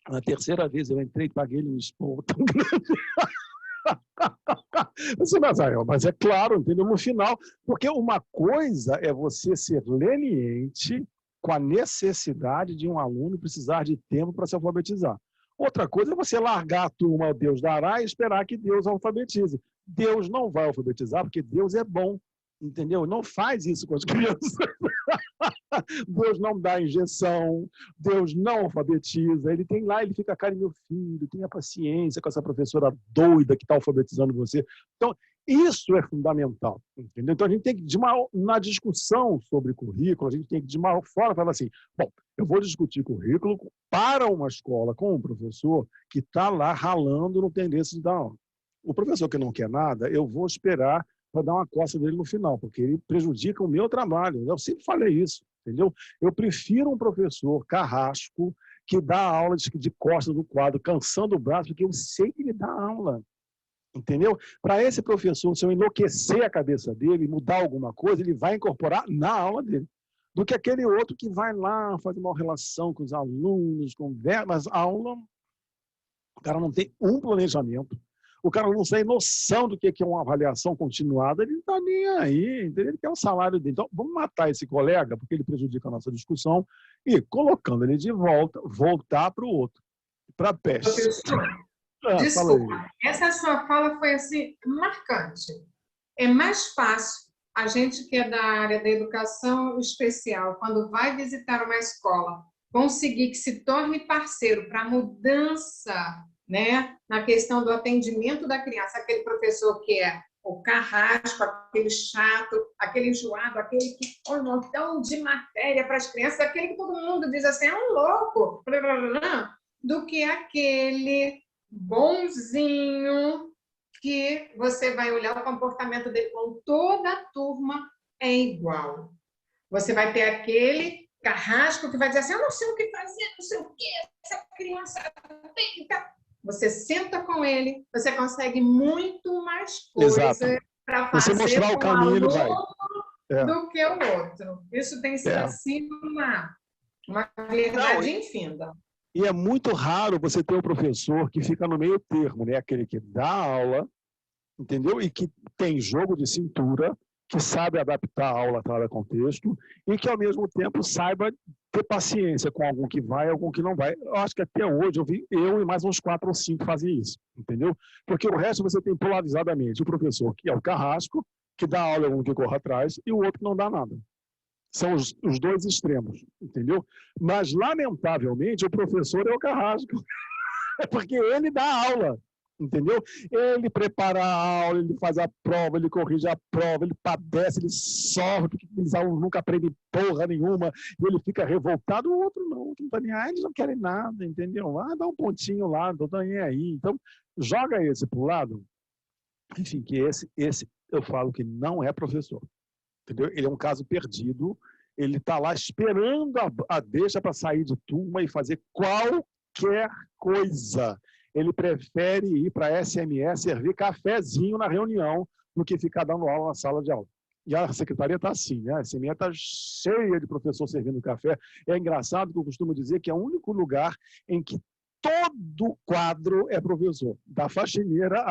na terceira vez eu entrei e paguei um esporro tão grande. Mas é claro, entendeu? No final, porque uma coisa é você ser leniente com a necessidade de um aluno precisar de tempo para se alfabetizar. Outra coisa é você largar a turma, Deus dará, e esperar que Deus alfabetize. Deus não vai alfabetizar porque Deus é bom, entendeu? Não faz isso com as crianças. Deus não dá injeção, Deus não alfabetiza, ele tem lá, ele fica, cara, meu filho, tenha paciência com essa professora doida que está alfabetizando você. Então, isso é fundamental, entendeu? Então, a gente tem que, na discussão sobre currículo, a gente tem que, de uma forma, falar assim, bom, eu vou discutir currículo para uma escola com um professor que está lá ralando no tendência de dar aula. O professor que não quer nada, eu vou esperar para dar uma coça dele no final, porque ele prejudica o meu trabalho. Eu sempre falei isso, entendeu? Eu prefiro um professor carrasco que dá aula de costas no quadro, cansando o braço, porque eu sei que ele dá aula, entendeu? Para esse professor, se eu enlouquecer a cabeça dele, mudar alguma coisa, ele vai incorporar na aula dele. Do que aquele outro que vai lá, faz uma relação com os alunos, conversa, mas a aula, o cara não tem um planejamento. O cara não tem noção do que é uma avaliação continuada, ele não está nem aí, entendeu? Ele quer o salário dele. Então, vamos matar esse colega, porque ele prejudica a nossa discussão, e colocando ele de volta, voltar para o outro, para a peste. Desculpa, essa sua fala foi assim, marcante. É mais fácil a gente que é da área da educação especial, quando vai visitar uma escola, conseguir que se torne parceiro para a mudança, né, na questão do atendimento da criança, aquele professor que é o carrasco, aquele chato, aquele enjoado, aquele que põe um montão de matéria para as crianças, aquele que todo mundo diz assim, é um louco, do que aquele bonzinho que você vai olhar o comportamento dele com toda a turma é igual. Você vai ter aquele carrasco que vai dizer assim, eu não sei o que fazer, não sei o que, essa criança tenta. Você senta com ele, você consegue muito mais coisa para Você fazer mostrar o com o caminho, ele vai. aluno É. do que o outro. Isso tem sido assim uma verdade infinda. E é muito raro você ter um professor que fica no meio termo, né? Aquele que dá aula, entendeu? E que tem jogo de cintura, que sabe adaptar a aula a cada contexto e que, ao mesmo tempo, saiba ter paciência com algum que vai e algum que não vai. Eu acho que até hoje eu vi eu e mais uns 4 ou 5 fazem isso, entendeu? Porque o resto você tem polarizadamente o professor, que é o carrasco, que dá aula a um que corre atrás, e o outro que não dá nada. São os dois extremos, entendeu? Mas, lamentavelmente, o professor é o carrasco. É porque ele dá aula, entendeu? Ele prepara a aula, ele faz a prova, ele corrige a prova, ele padece, ele sofre, porque os alunos nunca aprendem porra nenhuma, e ele fica revoltado. O outro não tá nem aí, eles não querem nada, entendeu? Ah, dá um pontinho lá, não tô nem aí. Então, joga esse para o lado. Enfim, que esse eu falo que não é professor. Entendeu? Ele é um caso perdido, ele está lá esperando a deixa para sair de turma e fazer qualquer coisa. Ele prefere ir para a SME servir cafezinho na reunião do que ficar dando aula na sala de aula. E a secretaria está assim, né? A SME está cheia de professor servindo café. É engraçado que eu costumo dizer que é o único lugar em que todo quadro é professor, da faxineira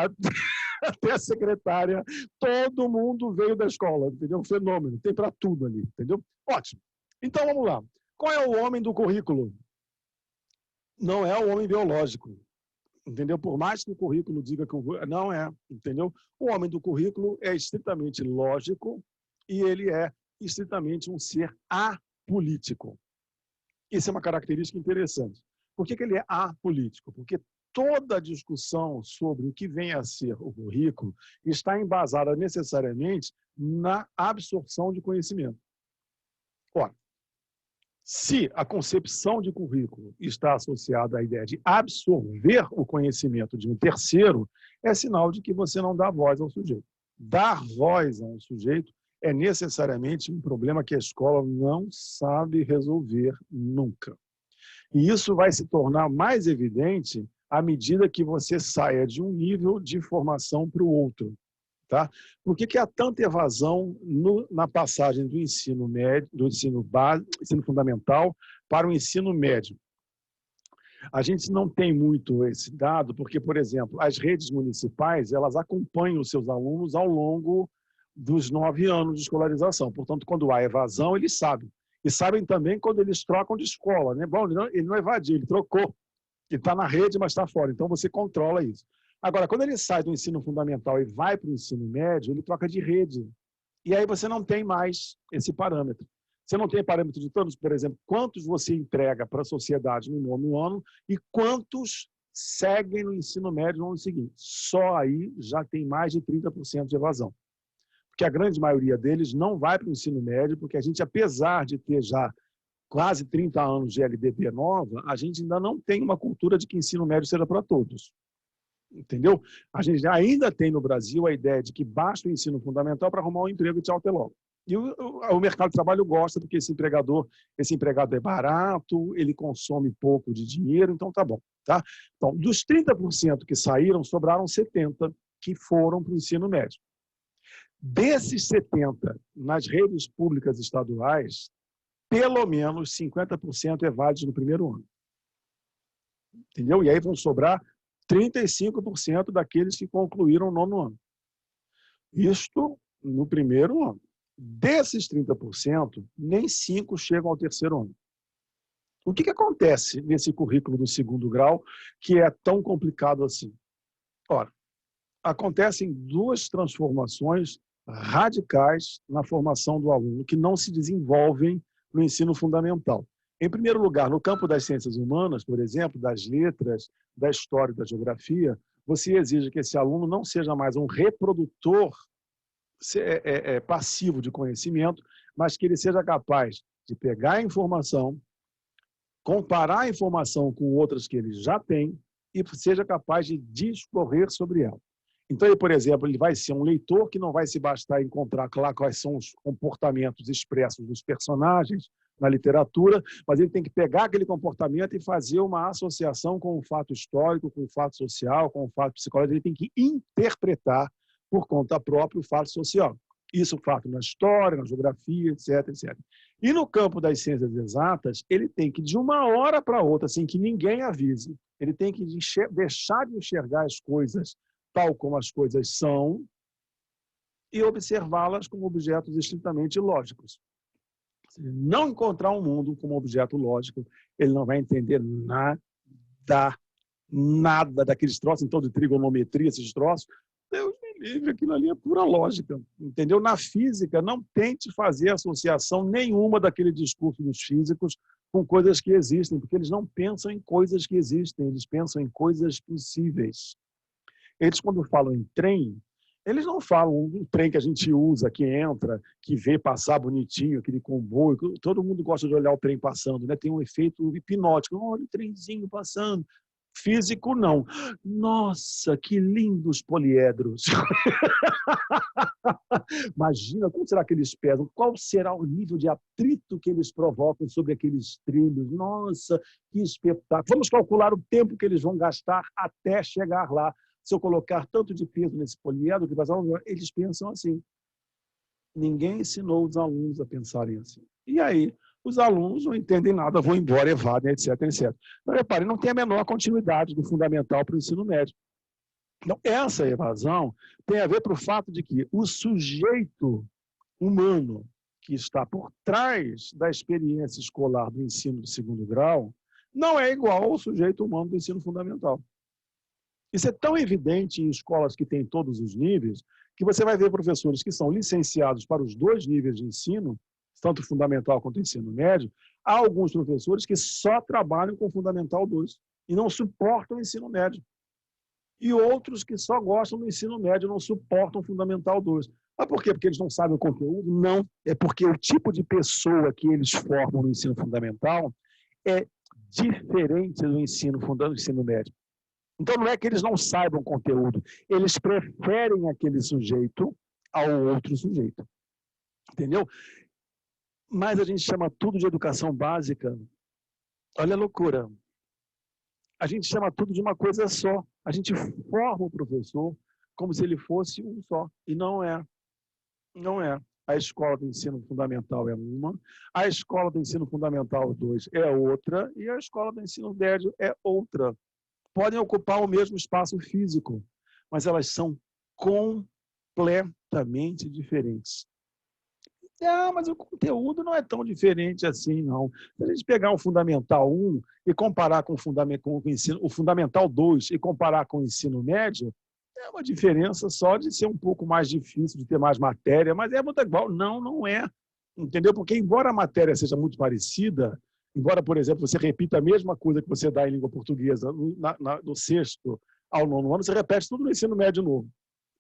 até a secretária, todo mundo veio da escola, entendeu? Um fenômeno, tem para tudo ali, entendeu? Ótimo. Então, vamos lá. Qual é o homem do currículo? Não é o homem biológico, entendeu? Por mais que o currículo diga que não é, entendeu? O homem do currículo é estritamente lógico e ele é estritamente um ser apolítico. Isso é uma característica interessante. Por que ele é apolítico? Porque toda a discussão sobre o que vem a ser o currículo está embasada necessariamente na absorção de conhecimento. Ora, se a concepção de currículo está associada à ideia de absorver o conhecimento de um terceiro, é sinal de que você não dá voz ao sujeito. Dar voz a um sujeito é necessariamente um problema que a escola não sabe resolver nunca. E isso vai se tornar mais evidente à medida que você saia de um nível de formação para o outro. Tá? Por que há tanta evasão na passagem do ensino médio, do ensino fundamental para o ensino médio? A gente não tem muito esse dado, porque, por exemplo, as redes municipais elas acompanham os seus alunos ao longo dos 9 anos de escolarização. Portanto, quando há evasão, eles sabem. E sabem também quando eles trocam de escola. Né? Bom, ele não evadiu, ele trocou. Ele está na rede, mas está fora. Então, você controla isso. Agora, quando ele sai do ensino fundamental e vai para o ensino médio, ele troca de rede. E aí você não tem mais esse parâmetro. Você não tem parâmetro de todos, por exemplo, quantos você entrega para a sociedade no 9º ano e quantos seguem no ensino médio no ano seguinte. Só aí já tem mais de 30% de evasão. Porque a grande maioria deles não vai para o ensino médio, porque a gente, apesar de ter já quase 30 anos de LDB nova, a gente ainda não tem uma cultura de que ensino médio seja para todos. Entendeu? A gente ainda tem no Brasil a ideia de que basta o ensino fundamental para arrumar um emprego e tchau, até logo. E o mercado de trabalho gosta, porque esse empregado é barato, ele consome pouco de dinheiro, então tá bom. Tá? Então, dos 30% que saíram, sobraram 70% que foram para o ensino médio. Desses 70%, nas redes públicas estaduais, pelo menos 50% evade no primeiro ano. Entendeu? E aí vão sobrar 35% daqueles que concluíram o 9º ano. Isto no primeiro ano. Desses 30%, nem 5% chegam ao 3º ano. O que acontece nesse currículo do 2º grau que é tão complicado assim? Ora, acontecem 2 transformações radicais na formação do aluno que não se desenvolvem no ensino fundamental. Em primeiro lugar, no campo das ciências humanas, por exemplo, das letras, da história e da geografia, você exige que esse aluno não seja mais um reprodutor passivo de conhecimento, mas que ele seja capaz de pegar a informação, comparar a informação com outras que ele já tem e seja capaz de discorrer sobre ela. Então, ele, por exemplo, ele vai ser um leitor que não vai se bastar encontrar lá quais são os comportamentos expressos dos personagens na literatura, mas ele tem que pegar aquele comportamento e fazer uma associação com o fato histórico, com o fato social, com o fato psicológico. Ele tem que interpretar por conta própria o fato social. Isso fato na história, na geografia, etc, etc. E no campo das ciências exatas, ele tem que, de uma hora para outra, sem que ninguém avise, ele tem que deixar de enxergar as coisas tal como as coisas são e observá-las como objetos estritamente lógicos. Se ele não encontrar um mundo como objeto lógico, ele não vai entender nada daqueles troços, então, de trigonometria, esses troços. Deus me livre, aquilo ali é pura lógica, entendeu? Na física, não tente fazer associação nenhuma daquele discurso dos físicos com coisas que existem, porque eles não pensam em coisas que existem, eles pensam em coisas possíveis. Eles, quando falam em trem, eles não falam um trem que a gente usa, que entra, que vê passar bonitinho, aquele comboio. Todo mundo gosta de olhar o trem passando, né? Tem um efeito hipnótico. Olha o trenzinho passando. Físico, não. Nossa, que lindos poliedros. Imagina, como será que eles pesam? Qual será o nível de atrito que eles provocam sobre aqueles trilhos? Nossa, que espetáculo. Vamos calcular o tempo que eles vão gastar até chegar lá. Se eu colocar tanto de peso nesse poliedro, eles pensam assim. Ninguém ensinou os alunos a pensarem assim. E aí, os alunos não entendem nada, vão embora, evadem, etc, etc. Então, repare, não tem a menor continuidade do fundamental para o ensino médio. Então, essa evasão tem a ver para o fato de que o sujeito humano que está por trás da experiência escolar do ensino de segundo grau não é igual ao sujeito humano do ensino fundamental. Isso é tão evidente em escolas que têm todos os níveis, que você vai ver professores que são licenciados para os dois níveis de ensino, tanto fundamental quanto ensino médio. Há alguns professores que só trabalham com Fundamental 2 e não suportam o ensino médio. E outros que só gostam do ensino médio e não suportam Fundamental 2. Mas por quê? Porque eles não sabem o conteúdo? Não. É porque o tipo de pessoa que eles formam no ensino fundamental é diferente do ensino médio. Então, não é que eles não saibam conteúdo, eles preferem aquele sujeito ao outro sujeito. Entendeu? Mas a gente chama tudo de educação básica. Olha a loucura. A gente chama tudo de uma coisa só. A gente forma o professor como se ele fosse um só. E não é. Não é. A escola do ensino fundamental é uma, a escola do ensino fundamental 2 é outra e a escola do ensino médio é outra. Podem ocupar o mesmo espaço físico, mas elas são completamente diferentes. Mas o conteúdo não é tão diferente assim, não. Se a gente pegar o Fundamental 1 e comparar com o Fundamental 2 e comparar com o ensino médio, é uma diferença só de ser um pouco mais difícil, de ter mais matéria, mas é muito igual. Não, não é. Entendeu? Porque, embora a matéria seja muito parecida, embora, por exemplo, você repita a mesma coisa que você dá em língua portuguesa do 6º ao 9º ano, você repete tudo no ensino médio novo.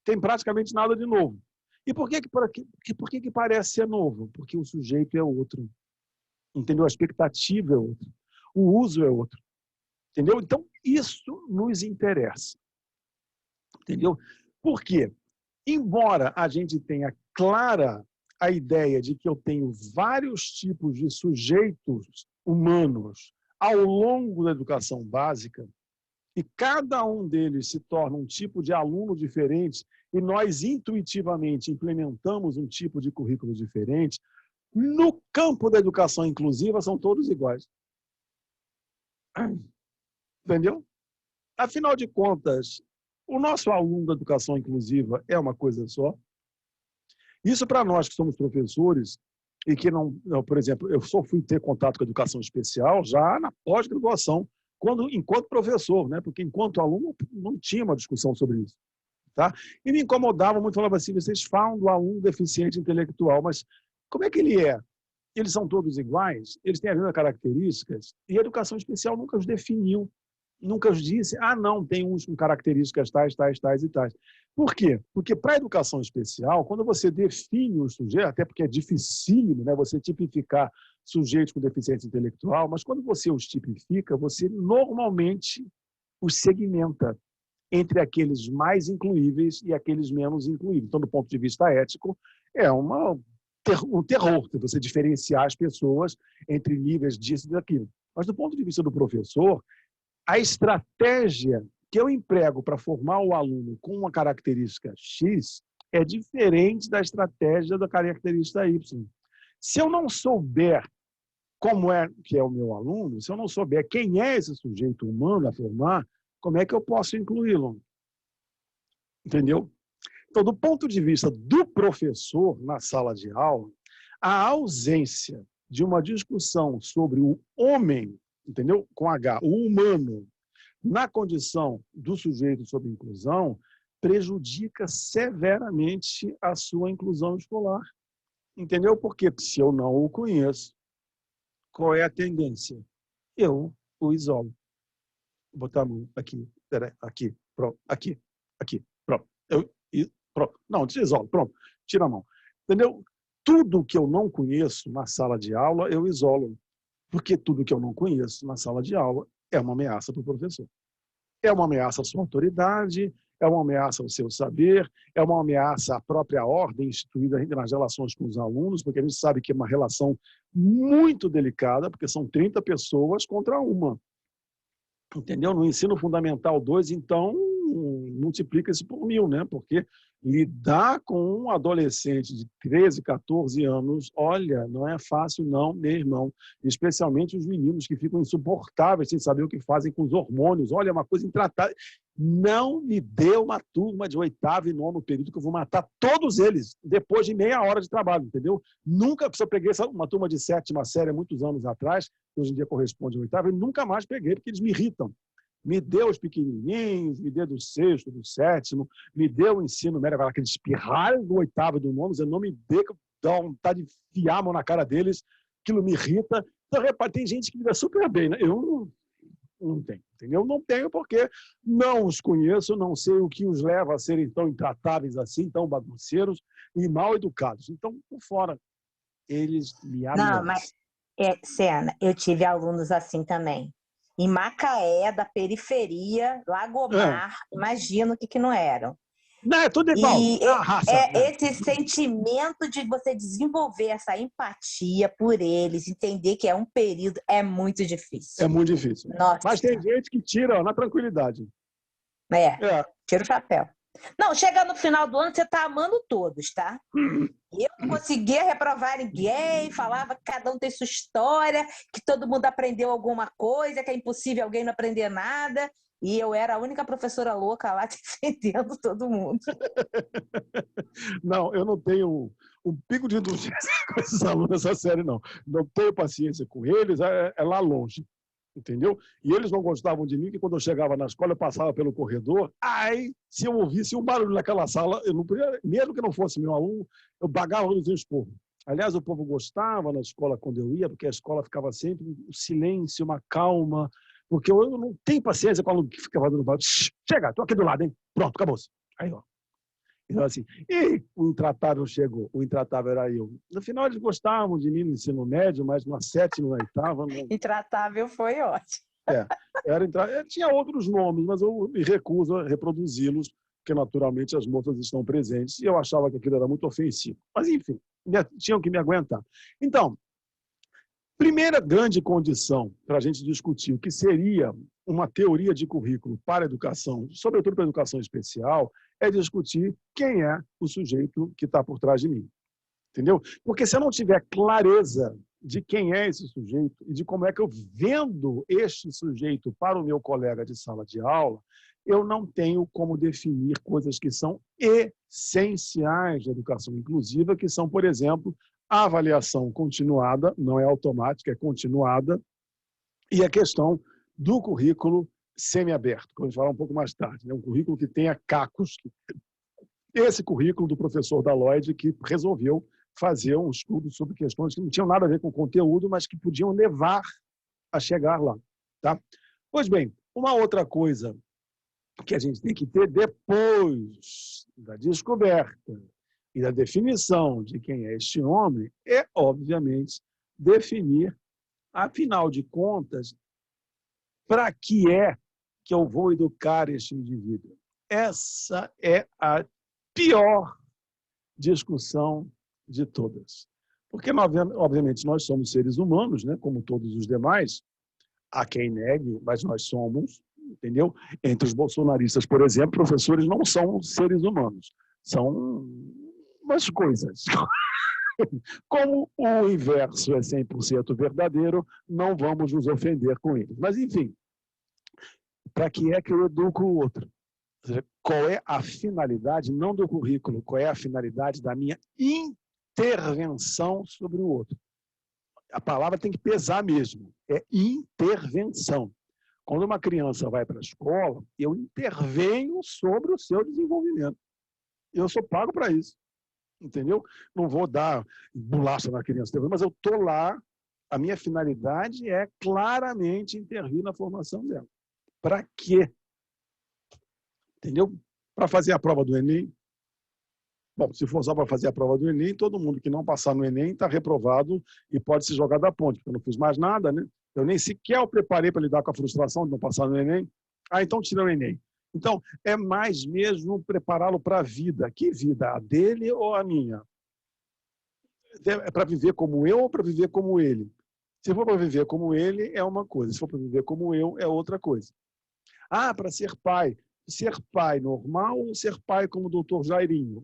Tem praticamente nada de novo. E por que parece ser novo? Porque o sujeito é outro. Entendeu? A expectativa é outra. O uso é outro. Entendeu? Então, isso nos interessa. Entendeu? Por quê? Embora a gente tenha clara a ideia de que eu tenho vários tipos de sujeitos humanos ao longo da educação básica, e cada um deles se torna um tipo de aluno diferente, e nós intuitivamente implementamos um tipo de currículo diferente, no campo da educação inclusiva são todos iguais. Entendeu? Afinal de contas, o nosso aluno da educação inclusiva é uma coisa só. Isso para nós que somos professores e que não, por exemplo, eu só fui ter contato com a educação especial já na pós-graduação, enquanto professor, né? Porque enquanto aluno não tinha uma discussão sobre isso. Tá? E me incomodava muito, falava assim, vocês falam do aluno deficiente intelectual, mas como é que ele é? Eles são todos iguais? Eles têm as mesmas características? E a educação especial nunca os definiu, nunca os disse, não, tem uns com características tais, tais, tais e tais. Por quê? Porque para a educação especial, quando você define o sujeito, até porque é dificílimo, né, você tipificar sujeitos com deficiência intelectual, mas quando você os tipifica, você normalmente os segmenta entre aqueles mais incluíveis e aqueles menos incluíveis. Então, do ponto de vista ético, é um terror você diferenciar as pessoas entre níveis disso e daquilo. Mas, do ponto de vista do professor, a estratégia que eu emprego para formar o aluno com uma característica X é diferente da estratégia da característica Y. Se eu não souber como é que é o meu aluno, se eu não souber quem é esse sujeito humano a formar, como é que eu posso incluí-lo? Entendeu? Então, do ponto de vista do professor na sala de aula, a ausência de uma discussão sobre o homem, entendeu? Com H, o humano, na condição do sujeito sob inclusão, prejudica severamente a sua inclusão escolar. Entendeu? Porque se eu não o conheço, qual é a tendência? Eu o isolo. Vou botar a mão aqui, peraí, aqui, pronto, aqui, pronto. Pronto. Não, desisolo, pronto, tira a mão. Entendeu? Tudo que eu não conheço na sala de aula, eu isolo. Porque tudo que eu não conheço na sala de aula é uma ameaça para o professor. É uma ameaça à sua autoridade, é uma ameaça ao seu saber, é uma ameaça à própria ordem instituída nas relações com os alunos, porque a gente sabe que é uma relação muito delicada, porque são 30 pessoas contra uma. Entendeu? No ensino fundamental 2, então, multiplica-se por 1000, né? Porque lidar com um adolescente de 13, 14 anos, olha, não é fácil não, meu irmão. Especialmente os meninos que ficam insuportáveis sem saber o que fazem com os hormônios. Olha, é uma coisa intratável. Não me dê uma turma de 8º e 9º período que eu vou matar todos eles depois de meia hora de trabalho, entendeu? Nunca, se eu peguei uma turma de 7ª série há muitos anos atrás, que hoje em dia corresponde ao 8º, eu nunca mais peguei, porque eles me irritam. Me deu os pequenininhos, me deu do 6º, do 7º, me deu o ensino médio, aqueles espirralhos do 8º e do 9º, eu não me dê, que dá vontade de enfiar a mão na cara deles, aquilo me irrita. Então, repare, tem gente que me dá super bem, né? Eu não tenho, entendeu? Não tenho porque não os conheço, não sei o que os leva a serem tão intratáveis assim, tão bagunceiros e mal educados. Então, por fora, eles me ameaçam. Não, mas, Sena, eu tive alunos assim também. Em Macaé, da periferia, Lagomar, imagina o que não eram. Não, é tudo igual. E raça, esse sentimento de você desenvolver essa empatia por eles, entender que é um período, é muito difícil. É muito difícil. Nossa. Mas tem gente que tira na tranquilidade. Tira o chapéu. Não, chega no final do ano, você está amando todos, tá? Eu não conseguia reprovar ninguém, falava que cada um tem sua história, que todo mundo aprendeu alguma coisa, que é impossível alguém não aprender nada. E eu era a única professora louca lá defendendo todo mundo. Não, eu não tenho um pico de indulgência com esses alunos dessa série, não. Não tenho paciência com eles, é lá longe. Entendeu? E eles não gostavam de mim, que quando eu chegava na escola, eu passava pelo corredor, se eu ouvisse um barulho naquela sala, eu não podia, mesmo que não fosse meu aluno, eu bagava nos esporro. Aliás, o povo gostava na escola quando eu ia, porque a escola ficava sempre um silêncio, uma calma, porque eu não tenho paciência com o aluno que ficava dando barulho. Chega, estou aqui do lado, hein? Pronto, acabou-se. Aí, ó. Então, assim, e o intratável chegou, o intratável era eu. No final, eles gostavam de mim no ensino médio, mas na 7ª, na 8ª... Não... Intratável foi ótimo. Tinha outros nomes, mas eu me recuso a reproduzi-los, porque naturalmente as moças estão presentes, e eu achava que aquilo era muito ofensivo. Mas, enfim, tinham que me aguentar. Então, primeira grande condição para a gente discutir o que seria uma teoria de currículo para a educação, sobretudo para a educação especial, é discutir quem é o sujeito que está por trás de mim. Entendeu? Porque se eu não tiver clareza de quem é esse sujeito e de como é que eu vendo este sujeito para o meu colega de sala de aula, eu não tenho como definir coisas que são essenciais da educação inclusiva, que são, por exemplo, a avaliação continuada, não é automática, é continuada, e a questão do currículo semiaberto, que eu vou falar um pouco mais tarde, né? Um currículo que tenha cacos. Esse currículo do professor Daloide, que resolveu fazer um estudo sobre questões que não tinham nada a ver com o conteúdo, mas que podiam levar a chegar lá. Tá? Pois bem, uma outra coisa que a gente tem que ter depois da descoberta e da definição de quem é este homem é, obviamente, definir, afinal de contas, para que é que eu vou educar este indivíduo. Essa é a pior discussão de todas. Porque, obviamente, nós somos seres humanos, né, como todos os demais, há quem negue, mas nós somos, entendeu? Entre os bolsonaristas, por exemplo, professores não são seres humanos, são umas coisas. Como o inverso é 100% verdadeiro, não vamos nos ofender com ele. Mas, enfim, para que é que eu educo o outro? Ou seja, qual é a finalidade, não do currículo, qual é a finalidade da minha intervenção sobre o outro? A palavra tem que pesar mesmo, é intervenção. Quando uma criança vai para a escola, eu intervenho sobre o seu desenvolvimento. Eu sou pago para isso, entendeu? Não vou dar bolacha na criança, mas eu estou lá, a minha finalidade é claramente intervir na formação dela. Para quê? Entendeu? Para fazer a prova do Enem. Bom, se for só para fazer a prova do Enem, todo mundo que não passar no Enem está reprovado e pode se jogar da ponte, porque eu não fiz mais nada, né? Eu nem sequer o preparei para lidar com a frustração de não passar no Enem. Ah, então tira o Enem. Então, é mais mesmo prepará-lo para a vida. Que vida? A dele ou a minha? É para viver como eu ou para viver como ele? Se for para viver como ele, é uma coisa. Se for para viver como eu, é outra coisa. Ah, para ser pai. Ser pai normal ou ser pai como o doutor Jairinho?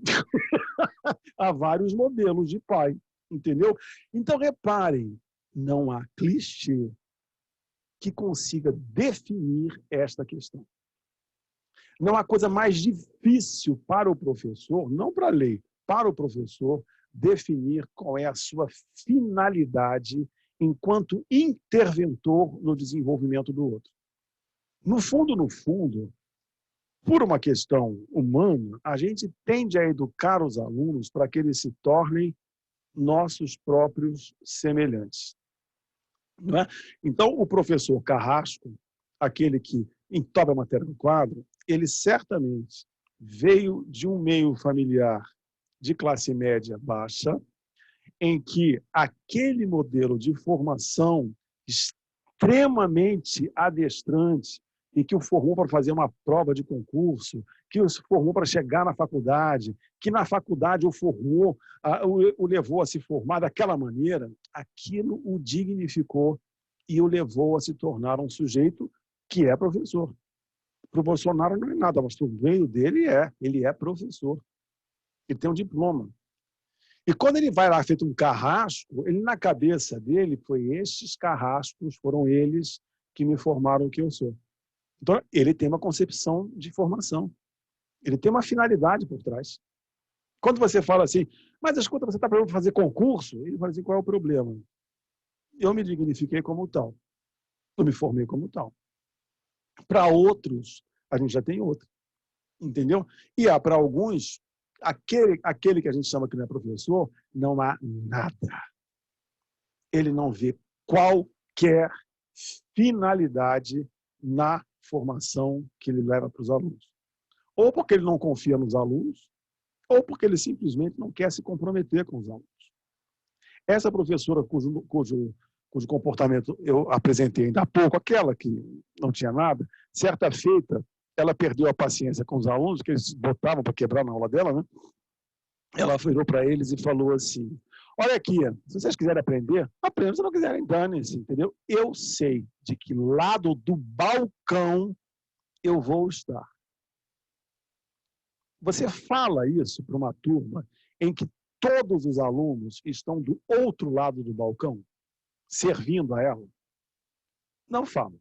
Há vários modelos de pai, entendeu? Então, reparem, não há clichê que consiga definir esta questão. Não há coisa mais difícil para o professor, não para a lei, para o professor, definir qual é a sua finalidade enquanto interventor no desenvolvimento do outro. No fundo, por uma questão humana, a gente tende a educar os alunos para que eles se tornem nossos próprios semelhantes. Não é? Então, o professor Carrasco, aquele que entope a matéria no quadro, ele certamente veio de um meio familiar de classe média baixa, em que aquele modelo de formação extremamente adestrante e que o formou para fazer uma prova de concurso, que o formou para chegar na faculdade, que na faculdade o formou, o levou a se formar daquela maneira, aquilo o dignificou e o levou a se tornar um sujeito que é professor. Para o Bolsonaro não é nada, mas para o meio dele ele é professor. Ele tem um diploma. E quando ele vai lá feito um carrasco, ele na cabeça dele foi estes carrascos, foram eles que me formaram o que eu sou. Então, ele tem uma concepção de formação. Ele tem uma finalidade por trás. Quando você fala assim, mas escuta, você está para fazer concurso? Ele fala assim, qual é o problema? Eu me dignifiquei como tal. Eu me formei como tal. Para outros, a gente já tem outro. Entendeu? E há para alguns, aquele que a gente chama que não é professor, não há nada. Ele não vê qualquer finalidade na formação que ele leva para os alunos. Ou porque ele não confia nos alunos, ou porque ele simplesmente não quer se comprometer com os alunos. Essa professora cujo comportamento eu apresentei ainda há pouco, aquela que não tinha nada, certa feita, ela perdeu a paciência com os alunos, que eles botavam para quebrar na aula dela, né? Ela virou para eles e falou assim, olha aqui, se vocês quiserem aprender, aprendam, se não quiserem, dane-se, entendeu? Eu sei de que lado do balcão eu vou estar. Você fala isso para uma turma em que todos os alunos estão do outro lado do balcão, servindo a ela? Não fala,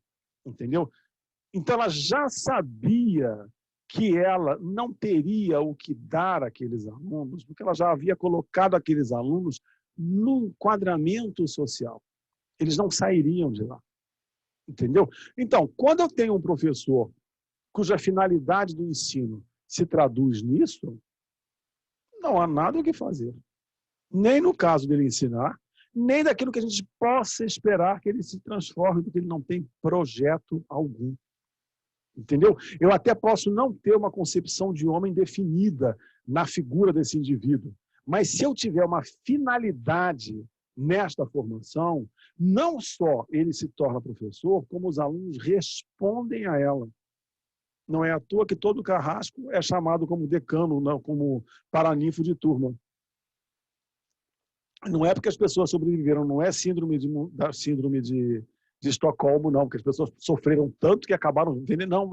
entendeu? Então, ela já sabia que ela não teria o que dar àqueles alunos, porque ela já havia colocado aqueles alunos num enquadramento social. Eles não sairiam de lá. Entendeu? Então, quando eu tenho um professor cuja finalidade do ensino se traduz nisso, não há nada o que fazer. Nem no caso dele ensinar, nem daquilo que a gente possa esperar que ele se transforme, porque ele não tem projeto algum. Entendeu? Eu até posso não ter uma concepção de homem definida na figura desse indivíduo, mas se eu tiver uma finalidade nesta formação, não só ele se torna professor, como os alunos respondem a ela. Não é à toa que todo carrasco é chamado como decano, não, como paraninfo de turma. Não é porque as pessoas sobreviveram, não é síndrome de de Estocolmo, não, porque as pessoas sofreram tanto que acabaram vendo, não,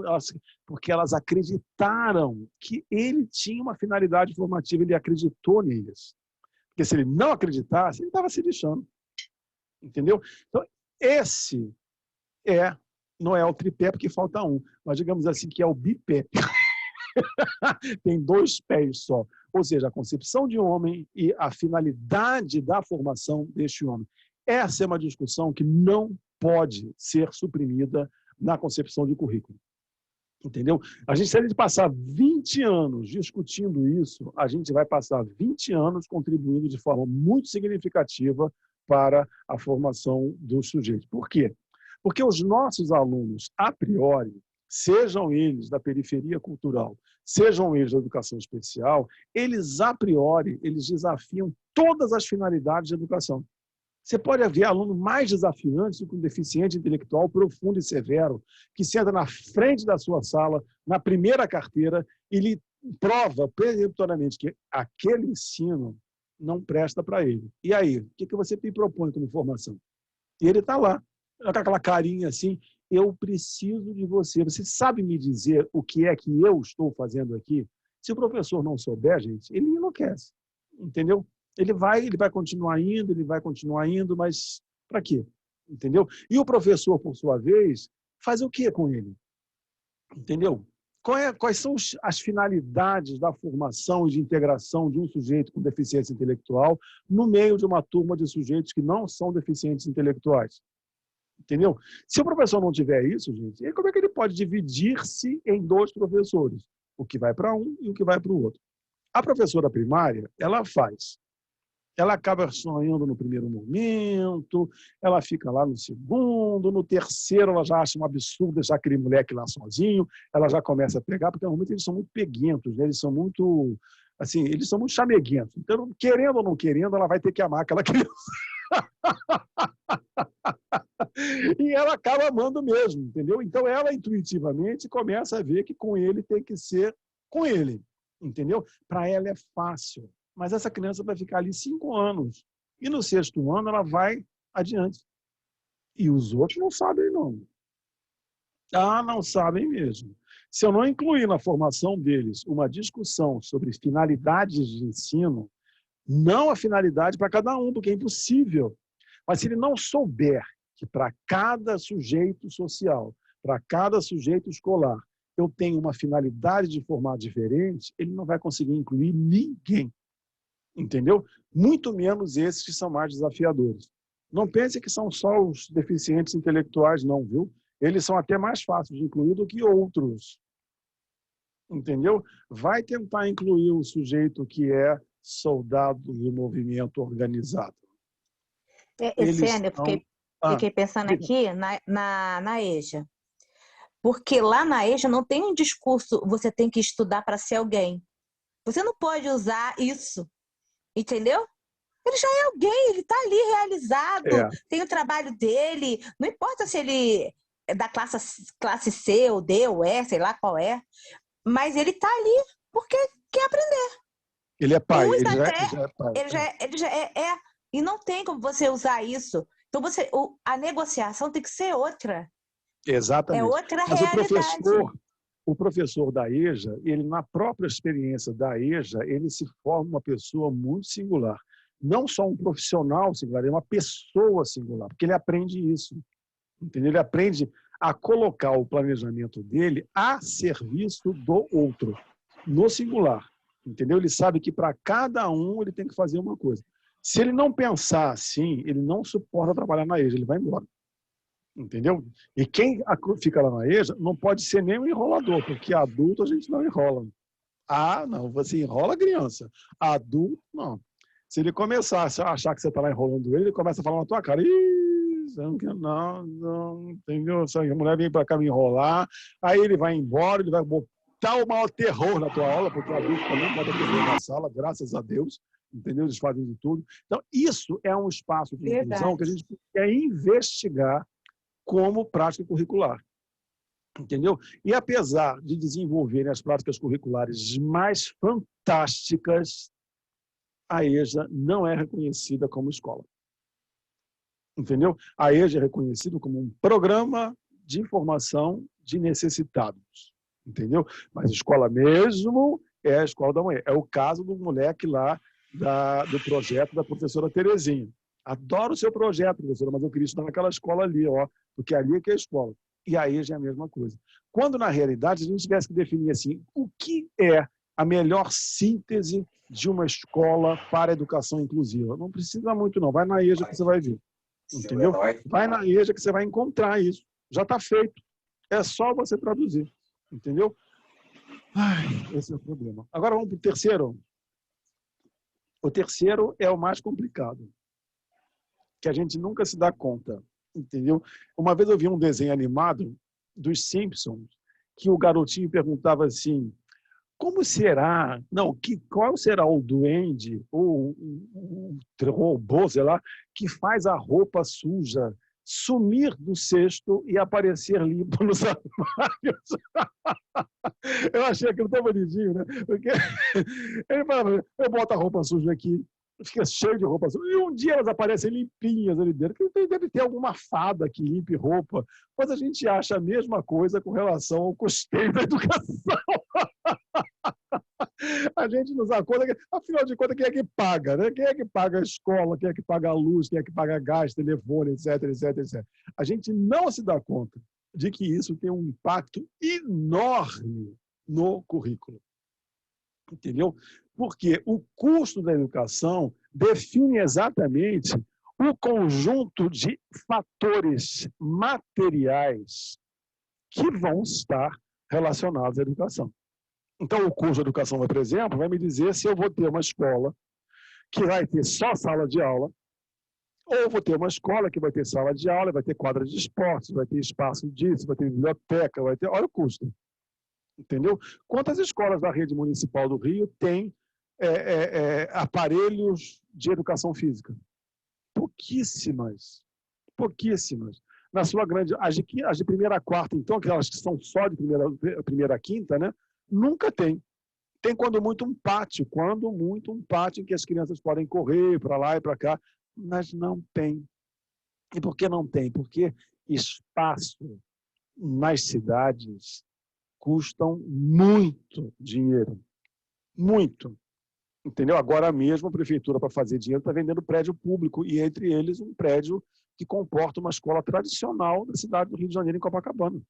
porque elas acreditaram que ele tinha uma finalidade formativa, ele acreditou neles. Porque se ele não acreditasse, ele estava se lixando. Entendeu? Então, esse não é o tripé, porque falta um. Nós digamos assim que é o bipé. Tem 2 pés só. Ou seja, a concepção de homem e a finalidade da formação deste homem. Essa é uma discussão que não pode ser suprimida na concepção de currículo. Entendeu? Se a gente passar 20 anos discutindo isso, a gente vai passar 20 anos contribuindo de forma muito significativa para a formação dos sujeitos. Por quê? Porque os nossos alunos, a priori, sejam eles da periferia cultural, sejam eles da educação especial, eles, a priori, eles desafiam todas as finalidades da educação. Você pode haver aluno mais desafiante do que um deficiente intelectual profundo e severo, que senta na frente da sua sala, na primeira carteira, e lhe prova peremptoriamente que aquele ensino não presta para ele. E aí, o que você me propõe como formação? E ele está lá, com aquela carinha assim, eu preciso de você. Você sabe me dizer o que é que eu estou fazendo aqui? Se o professor não souber, gente, ele enlouquece. Entendeu? Ele vai continuar indo, mas para quê? Entendeu? E o professor, por sua vez, faz o quê com ele? Entendeu? Quais são as finalidades da formação e de integração de um sujeito com deficiência intelectual no meio de uma turma de sujeitos que não são deficientes intelectuais? Entendeu? Se o professor não tiver isso, gente, como é que ele pode dividir-se em 2 professores? O que vai para um e o que vai para o outro. A professora primária, ela acaba sonhando no primeiro momento, ela fica lá no segundo, no terceiro ela já acha um absurdo deixar aquele moleque lá sozinho, ela já começa a pegar, porque normalmente eles são muito peguentos, né? Eles são muito chameguentos. Então, querendo ou não querendo, ela vai ter que amar aquela criança. E ela acaba amando mesmo, entendeu? Então, ela intuitivamente começa a ver que com ele tem que ser com ele, entendeu? Para ela é fácil. Mas essa criança vai ficar ali 5 anos. E no 6º ano ela vai adiante. E os outros não sabem, não. Não sabem mesmo. Se eu não incluir na formação deles uma discussão sobre finalidades de ensino, não a finalidade para cada um, porque é impossível. Mas se ele não souber que para cada sujeito social, para cada sujeito escolar, eu tenho uma finalidade de formar diferente, ele não vai conseguir incluir ninguém. Entendeu? Muito menos esses que são mais desafiadores. Não pense que são só os deficientes intelectuais, não, viu? Eles são até mais fáceis de incluir do que outros. Entendeu? Vai tentar incluir o sujeito que é soldado do movimento organizado. Essênia, fiquei pensando aqui na EJA. Porque lá na EJA não tem um discurso, você tem que estudar para ser alguém. Você não pode usar isso. Entendeu? Ele já é alguém, ele está ali realizado, tem o trabalho dele, não importa se ele é da classe C ou D ou E, sei lá qual é, mas ele está ali porque quer aprender. Ele é pai, ele já é pai. E não tem como você usar isso. Então, a negociação tem que ser outra. Exatamente. É outra mas realidade. O professor da EJA, ele na própria experiência da EJA, ele se forma uma pessoa muito singular. Não só um profissional singular, é uma pessoa singular, porque ele aprende isso. Entendeu? Ele aprende a colocar o planejamento dele a serviço do outro, no singular. Entendeu? Ele sabe que para cada um ele tem que fazer uma coisa. Se ele não pensar assim, ele não suporta trabalhar na EJA, ele vai embora. Entendeu? E quem fica lá na EJA não pode ser nem um enrolador, porque adulto a gente não enrola. Não, você enrola a criança. Adulto, não. Se ele começar a achar que você está lá enrolando ele começa a falar na tua cara. Não, entendeu? Essa mulher vem para cá me enrolar, aí ele vai embora, ele vai botar o maior terror na tua aula, porque o adulto também bota terror na sala, graças a Deus. Entendeu? Eles fazem de tudo. Então, isso é um espaço de inclusão que a gente quer investigar como prática curricular. Entendeu? E apesar de desenvolverem as práticas curriculares mais fantásticas, a EJA não é reconhecida como escola. Entendeu? A EJA é reconhecido como um programa de informação de necessitados. Entendeu? Mas a escola mesmo é a escola da manhã. É o caso do moleque lá do projeto da professora Terezinha. Adoro o seu projeto, professora, mas eu queria estudar naquela escola ali, ó, porque ali é que é a escola. E a EJA é a mesma coisa. Quando, na realidade, a gente tivesse que definir assim, o que é a melhor síntese de uma escola para a educação inclusiva? Não precisa muito, não. Vai na EJA que você vai ver. Entendeu? Vai na EJA que você vai encontrar isso. Já está feito. É só você traduzir. Entendeu? Ai, esse é o problema. Agora vamos para o terceiro. O terceiro é o mais complicado, que a gente nunca se dá conta. Entendeu? Uma vez eu vi um desenho animado dos Simpsons, que o garotinho perguntava assim, como será, qual será o duende, ou o robô, sei lá, que faz a roupa suja sumir do cesto e aparecer limpo nos armários? Eu achei aquilo tão bonitinho, né? Porque ele falava, eu boto a roupa suja aqui, fica cheio de roupa suja, e um dia elas aparecem limpinhas ali dentro, que deve ter alguma fada que limpe roupa, mas a gente acha a mesma coisa com relação ao custeio da educação. A gente nos acorda, afinal de contas, quem é que paga? Né? Quem é que paga a escola, quem é que paga a luz, quem é que paga gás, telefone, etc, etc, etc. A gente não se dá conta de que isso tem um impacto enorme no currículo. Entendeu? Porque o custo da educação define exatamente o conjunto de fatores materiais que vão estar relacionados à educação. Então, o curso de educação, por exemplo, vai me dizer se eu vou ter uma escola que vai ter só sala de aula, ou eu vou ter uma escola que vai ter sala de aula, vai ter quadra de esportes, vai ter espaço disso, vai ter biblioteca, vai ter... Olha o custo. Entendeu? Quantas escolas da rede municipal do Rio têm aparelhos de educação física? Pouquíssimas. Pouquíssimas. Na sua grande... As de primeira a quarta, então, aquelas que são só de primeira a quinta, né? Nunca tem. Tem quando muito um pátio em que as crianças podem correr para lá e para cá, mas não tem. E por que não tem? Porque espaço nas cidades custam muito dinheiro. Muito. Entendeu? Agora mesmo a prefeitura, para fazer dinheiro, está vendendo prédio público, e entre eles um prédio que comporta uma escola tradicional da cidade do Rio de Janeiro, em Copacabana.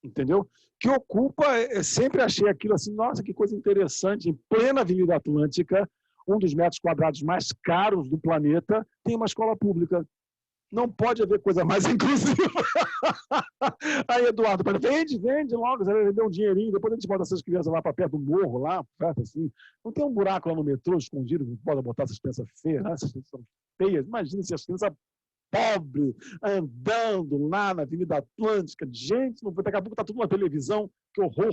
Entendeu? Que ocupa, sempre achei aquilo assim, nossa, que coisa interessante, em plena Avenida Atlântica, um dos metros quadrados mais caros do planeta, tem uma escola pública. Não pode haver coisa mais inclusiva. Aí, Eduardo, vende logo, você vai vender um dinheirinho, depois a gente bota essas crianças lá para perto do morro, lá, perto assim. Não tem um buraco lá no metrô escondido, não pode botar essas crianças feias, né? Essas crianças são feias. Imagina se as crianças pobres andando lá na Avenida Atlântica. Gente, daqui a pouco está tudo na televisão. Que horror!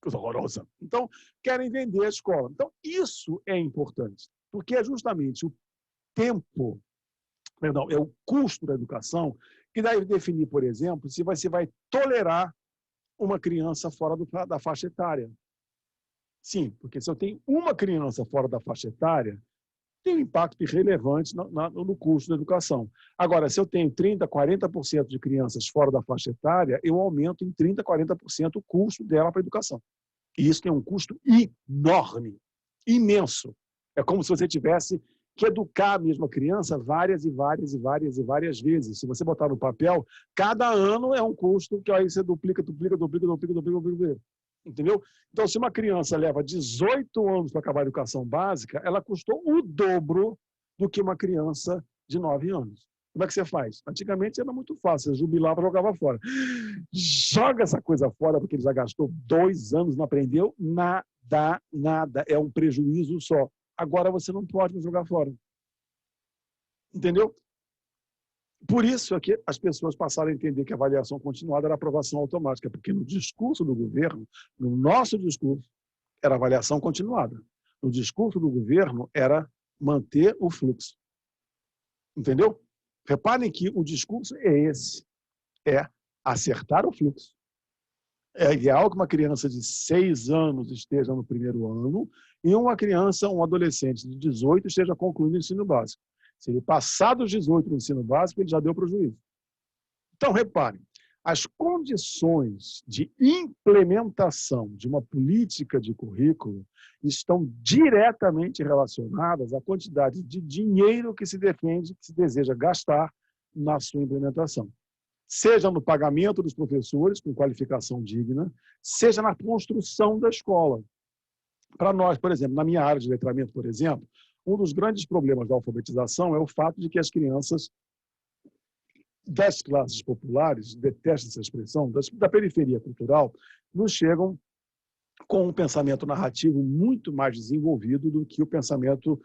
Coisa horrorosa. Então, querem vender a escola. Então, isso é importante, porque é justamente o tempo, é o custo da educação que deve definir, por exemplo, se você vai tolerar uma criança fora da faixa etária. Sim, porque se eu tenho uma criança fora da faixa etária, tem um impacto irrelevante no custo da educação. Agora, se eu tenho 30%, 40% de crianças fora da faixa etária, eu aumento em 30%, 40% o custo dela para a educação. E isso tem um custo enorme, imenso. É como se você tivesse que educar a mesma criança várias vezes. Se você botar no papel, cada ano é um custo que aí você duplica. Entendeu? Então, se uma criança leva 18 anos para acabar a educação básica, ela custou o dobro do que uma criança de 9 anos. Como é que você faz? Antigamente era muito fácil, você jubilava e jogava fora. Joga essa coisa fora, porque ele já gastou 2 anos, não aprendeu nada. É um prejuízo só. Agora você não pode jogar fora. Entendeu? Por isso é que as pessoas passaram a entender que a avaliação continuada era aprovação automática, porque no discurso do governo, no nosso discurso, era avaliação continuada. No discurso do governo era manter o fluxo. Entendeu? Reparem que o discurso é esse, é acertar o fluxo. É ideal que uma criança de 6 anos esteja no primeiro ano e uma criança, um adolescente de 18 esteja concluindo o ensino básico. Se ele passar dos 18 no ensino básico, ele já deu prejuízo. Então, reparem, as condições de implementação de uma política de currículo estão diretamente relacionadas à quantidade de dinheiro que se defende, que se deseja gastar na sua implementação. Seja no pagamento dos professores com qualificação digna, seja na construção da escola. Para nós, por exemplo, na minha área de letramento, por exemplo, um dos grandes problemas da alfabetização é o fato de que as crianças das classes populares, detesto essa expressão, da periferia cultural, nos chegam com um pensamento narrativo muito mais desenvolvido do que o pensamento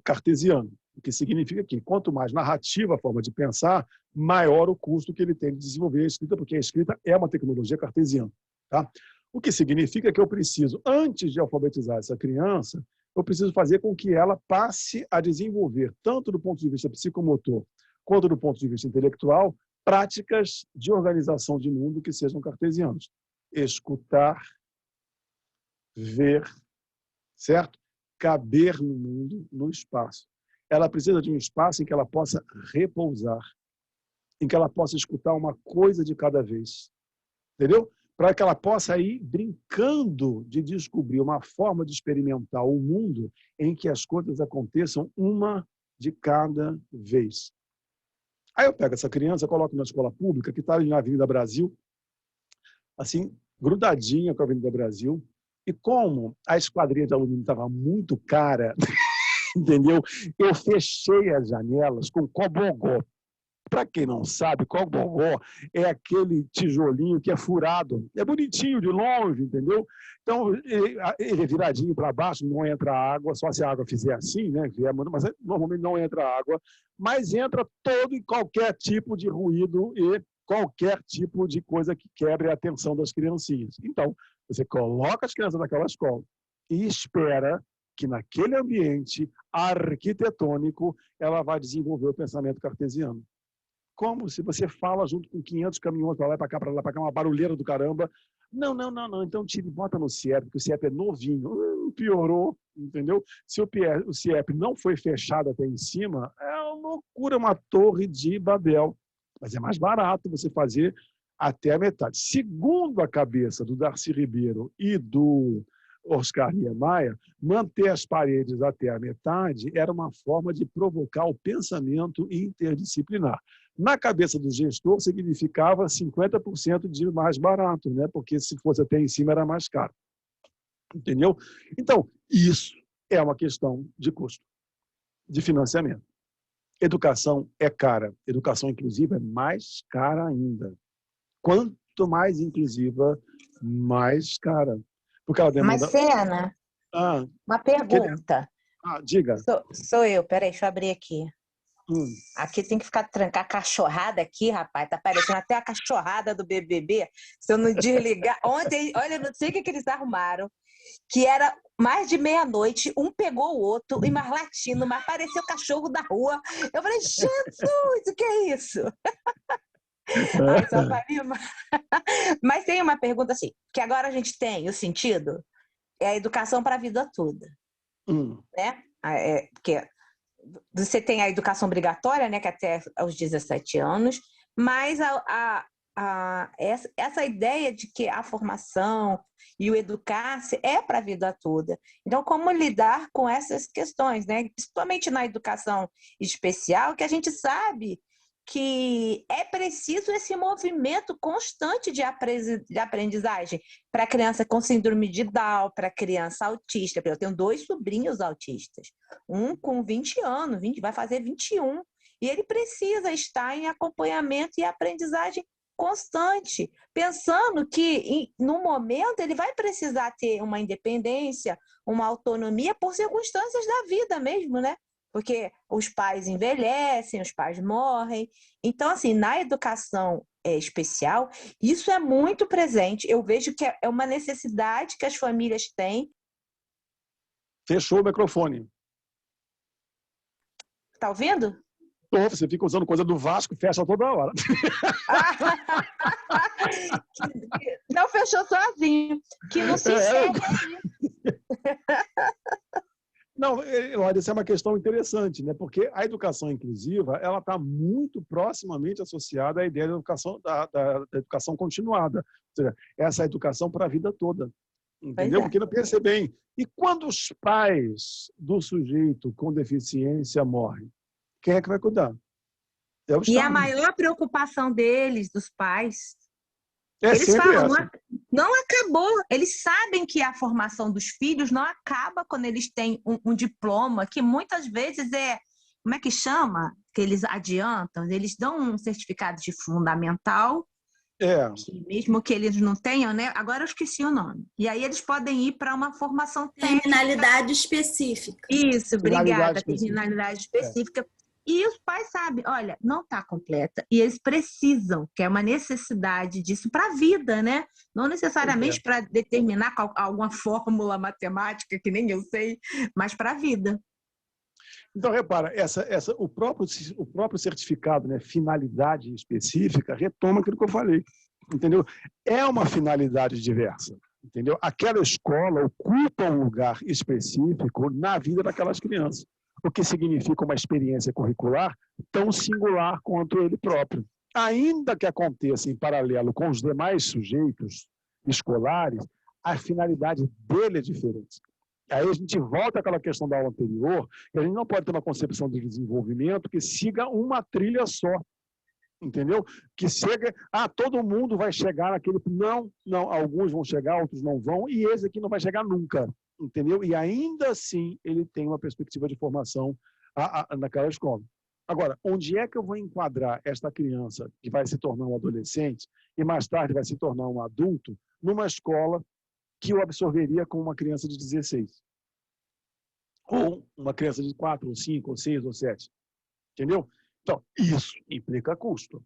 cartesiano. O que significa que, quanto mais narrativa a forma de pensar, maior o custo que ele tem de desenvolver a escrita, porque a escrita é uma tecnologia cartesiana. Tá? O que significa que eu preciso, antes de alfabetizar essa criança, eu preciso fazer com que ela passe a desenvolver, tanto do ponto de vista psicomotor, quanto do ponto de vista intelectual, práticas de organização de mundo que sejam cartesianos. Escutar, ver, certo? Caber no mundo, no espaço. Ela precisa de um espaço em que ela possa repousar, em que ela possa escutar uma coisa de cada vez. Entendeu? Para que ela possa ir brincando de descobrir uma forma de experimentar o mundo em que as coisas aconteçam uma de cada vez. Aí eu pego essa criança, coloco na escola pública, que está ali na Avenida Brasil, assim, grudadinha com a Avenida Brasil, e como a esquadrinha de alumínio estava muito cara, entendeu? Eu fechei as janelas com cobogó. Para quem não sabe, cobogó é aquele tijolinho que é furado. É bonitinho de longe, entendeu? Então, ele é viradinho para baixo, não entra água, só se a água fizer assim, né? Mas normalmente não entra água, mas entra todo e qualquer tipo de ruído e qualquer tipo de coisa que quebre a atenção das criancinhas. Então, você coloca as crianças naquela escola e espera que naquele ambiente arquitetônico ela vai desenvolver o pensamento cartesiano. Como se você fala junto com 500 caminhões para lá e para cá, uma barulheira do caramba. Não. Então tira e bota no CIEP, porque o CIEP é novinho. Piorou, entendeu? Se o CIEP não foi fechado até em cima, é uma loucura, uma torre de Babel. Mas é mais barato você fazer até a metade. Segundo a cabeça do Darcy Ribeiro e do Oscar Niemeyer, manter as paredes até a metade era uma forma de provocar o pensamento interdisciplinar. Na cabeça do gestor, significava 50% de mais barato, né? Porque se fosse até em cima, era mais caro. Entendeu? Então, isso é uma questão de custo, de financiamento. Educação é cara. Educação inclusiva é mais cara ainda. Quanto mais inclusiva, mais cara. Porque ela demanda... Mas, Sena, uma pergunta. Diga. Sou eu, peraí, deixa eu abrir aqui. Aqui tem que ficar trancar a cachorrada aqui, rapaz. Tá parecendo até a cachorrada do BBB. Se eu não desligar... Ontem, olha, não sei o que eles arrumaram, que era mais de meia-noite, um pegou o outro, e mais latindo, mas pareceu cachorro da rua. Eu falei, Jesus, o que é isso? Ai, só pra mim. Mas tem uma pergunta assim, que agora a gente tem o sentido, é a educação para a vida toda. Né? Porque você tem a educação obrigatória, né, que até aos 17 anos, mas essa ideia de que a formação e o educar-se é para a vida toda. Então, como lidar com essas questões, né? Principalmente na educação especial, que a gente sabe que é preciso esse movimento constante de aprendizagem para criança com síndrome de Down, para criança autista. Eu tenho 2 sobrinhos autistas, um com 20 anos, vai fazer 21, e ele precisa estar em acompanhamento e aprendizagem constante, pensando que no momento ele vai precisar ter uma independência, uma autonomia por circunstâncias da vida mesmo, né? Porque os pais envelhecem, os pais morrem. Então, assim, na educação especial, isso é muito presente. Eu vejo que é uma necessidade que as famílias têm. Fechou o microfone. Tá ouvindo? Você fica usando coisa do Vasco, fecha toda hora. Não fechou sozinho. Que não se enxerga. Não, Não, olha, essa é uma questão interessante, né? Porque a educação inclusiva ela está muito proximamente associada à ideia da educação, da educação continuada. Ou seja, essa educação para a vida toda. Entendeu? Porque não pensa bem. E quando os pais do sujeito com deficiência morrem, quem é que vai cuidar? É o Estado. E a maior preocupação deles, dos pais, é eles falam, essa. não acabou. Eles sabem que a formação dos filhos não acaba quando eles têm um diploma, que muitas vezes como é que chama? Que eles adiantam, eles dão um certificado de fundamental, que mesmo que eles não tenham, né? Agora eu esqueci o nome. E aí eles podem ir para uma formação técnica. Terminalidade específica. Isso, obrigada. Terminalidade específica. E os pais sabem, olha, não está completa. E eles precisam, que é uma necessidade disso para a vida, né? Não necessariamente para determinar alguma fórmula matemática, que nem eu sei, mas para a vida. Então, repara, o próprio certificado, né, finalidade específica, retoma aquilo que eu falei. Entendeu? É uma finalidade diversa. Entendeu? Aquela escola ocupa um lugar específico na vida daquelas crianças, o que significa uma experiência curricular tão singular quanto ele próprio. Ainda que aconteça em paralelo com os demais sujeitos escolares, a finalidade dele é diferente. Aí a gente volta àquela questão da aula anterior, que a gente não pode ter uma concepção de desenvolvimento que siga uma trilha só. Entendeu? Que chega, todo mundo vai chegar naquele... Não, alguns vão chegar, outros não vão, e esse aqui não vai chegar nunca. Entendeu? E ainda assim ele tem uma perspectiva de formação naquela escola. Agora, onde é que eu vou enquadrar esta criança que vai se tornar um adolescente e mais tarde vai se tornar um adulto numa escola que eu absorveria com uma criança de 16? Ou uma criança de 4, ou 5, ou 6, ou 7. Entendeu? Então, isso implica custo.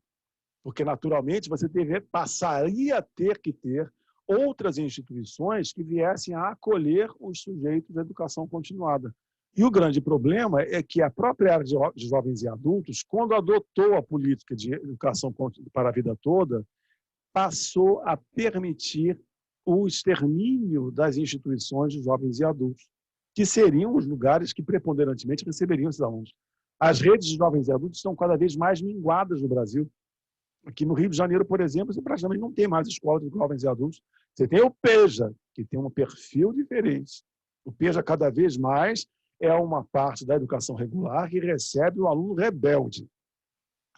Porque, naturalmente, você passaria a ter que ter outras instituições que viessem a acolher os sujeitos da educação continuada. E o grande problema é que a própria área de jovens e adultos, quando adotou a política de educação para a vida toda, passou a permitir o extermínio das instituições de jovens e adultos, que seriam os lugares que preponderantemente receberiam esses alunos. As redes de jovens e adultos estão cada vez mais minguadas no Brasil. Aqui no Rio de Janeiro, por exemplo, você praticamente não tem mais escola de jovens e adultos. Você tem o PEJA, que tem um perfil diferente. O PEJA, cada vez mais, é uma parte da educação regular que recebe o aluno rebelde.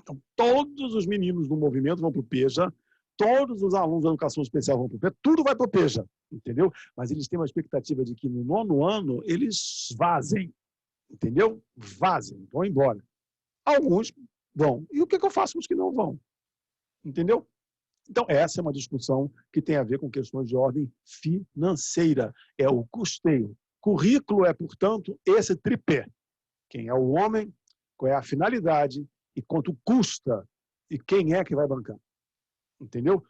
Então, todos os meninos do movimento vão para o PEJA, todos os alunos da educação especial vão para o PEJA, tudo vai para o PEJA, entendeu? Mas eles têm uma expectativa de que no 9º ano eles vazem, entendeu? Vazem, vão embora. Alguns vão. E o que eu faço com os que não vão? Entendeu? Então, essa é uma discussão que tem a ver com questões de ordem financeira. É o custeio. Currículo é, portanto, esse tripé. Quem é o homem, qual é a finalidade e quanto custa e quem é que vai bancar. Entendeu?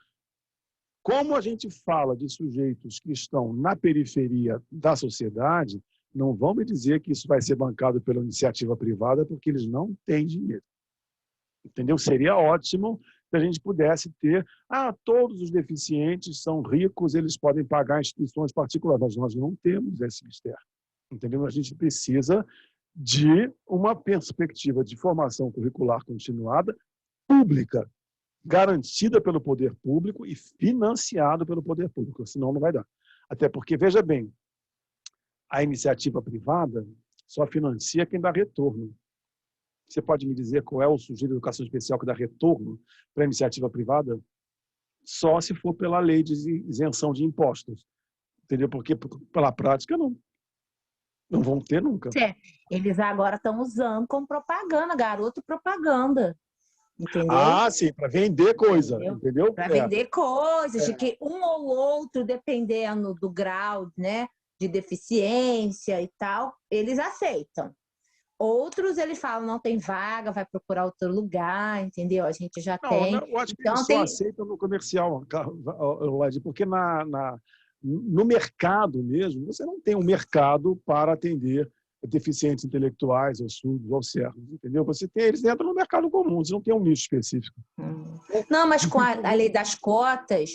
Como a gente fala de sujeitos que estão na periferia da sociedade, não vão me dizer que isso vai ser bancado pela iniciativa privada porque eles não têm dinheiro. Entendeu? Seria ótimo se a gente pudesse ter, todos os deficientes são ricos, eles podem pagar instituições particulares, mas nós não temos esse mistério. Entendeu? A gente precisa de uma perspectiva de formação curricular continuada, pública, garantida pelo poder público e financiado pelo poder público, senão não vai dar. Até porque, veja bem, a iniciativa privada só financia quem dá retorno. Você pode me dizer qual é o sujeito de educação especial que dá retorno para a iniciativa privada? Só se for pela lei de isenção de impostos. Entendeu? Porque pela prática não vão ter nunca. Eles agora estão usando como propaganda, garoto propaganda. Entendeu? Sim, para vender coisa, entendeu? Para vender coisas, de que um ou outro, dependendo do grau, né, de deficiência e tal, eles aceitam. Outros, eles falam, não tem vaga, vai procurar outro lugar, entendeu? A gente já tem. Eu acho que eles só aceitam no comercial, porque no mercado mesmo, você não tem um mercado para atender deficientes intelectuais, ou surdos, ou cegos, entendeu? Eles entram no mercado comum, você não tem um nicho específico. Não, mas com a lei das cotas,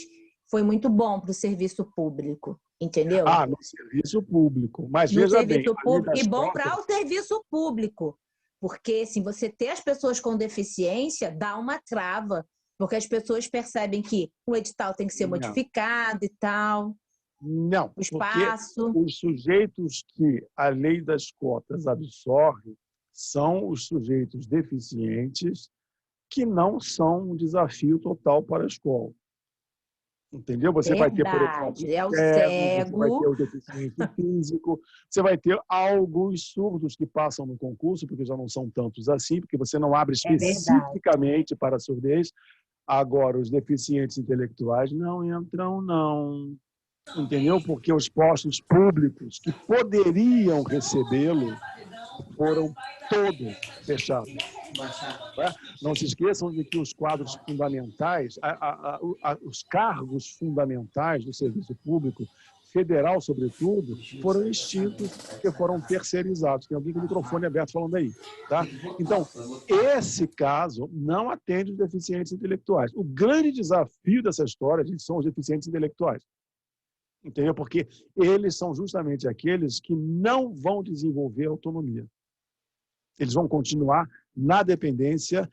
foi muito bom para o serviço público, entendeu? No serviço público. Mas No veja bem, serviço a lei público, das e bom cotas... para o serviço público, porque se você ter as pessoas com deficiência, dá uma trava, porque as pessoas percebem que o edital tem que ser modificado e tal, Não, o espaço. porque os sujeitos que a lei das cotas absorve são os sujeitos deficientes que não são um desafio total para a escola. Entendeu? Você vai ter, por exemplo, É o você vai ter cego. o deficiente físico, você vai ter alguns surdos que passam no concurso, porque já não são tantos assim, porque você não abre especificamente para a surdez. Agora, os deficientes intelectuais não entram, não. Entendeu? Porque os postos públicos que poderiam recebê-lo foram todos fechados. Não se esqueçam de que os quadros fundamentais, os cargos fundamentais do serviço público, federal sobretudo, foram extintos porque foram terceirizados. Tem alguém com o microfone aberto falando aí. Tá? Então, esse caso não atende os deficientes intelectuais. O grande desafio dessa história, gente, são os deficientes intelectuais. Entendeu? Porque eles são justamente aqueles que não vão desenvolver autonomia. Eles vão continuar na dependência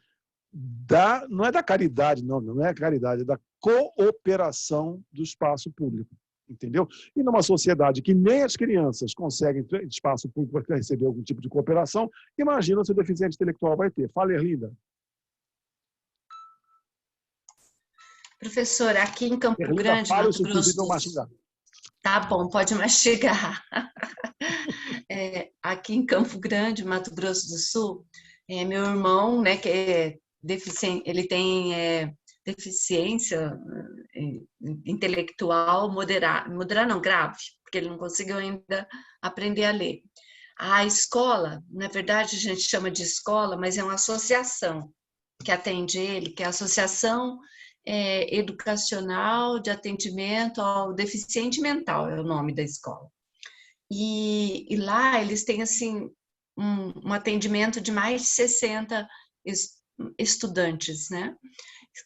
não é da caridade, não é caridade, é da cooperação do espaço público. Entendeu? E numa sociedade que nem as crianças conseguem ter espaço público para receber algum tipo de cooperação, imagina se o deficiente intelectual vai ter. Fala, Erlinda. Professor, aqui em Campo Grande, Mato Grosso do Sul... Tá bom, pode mastigar. Aqui em Campo Grande, Mato Grosso do Sul, meu irmão, né, que é deficiente, ele tem deficiência intelectual moderada não, grave, porque ele não conseguiu ainda aprender a ler. A escola, na verdade a gente chama de escola, mas é uma associação que atende ele, que é a Associação Educacional de Atendimento ao Deficiente Mental, é o nome da escola. E lá eles têm assim um atendimento de mais de 60 estudantes, né?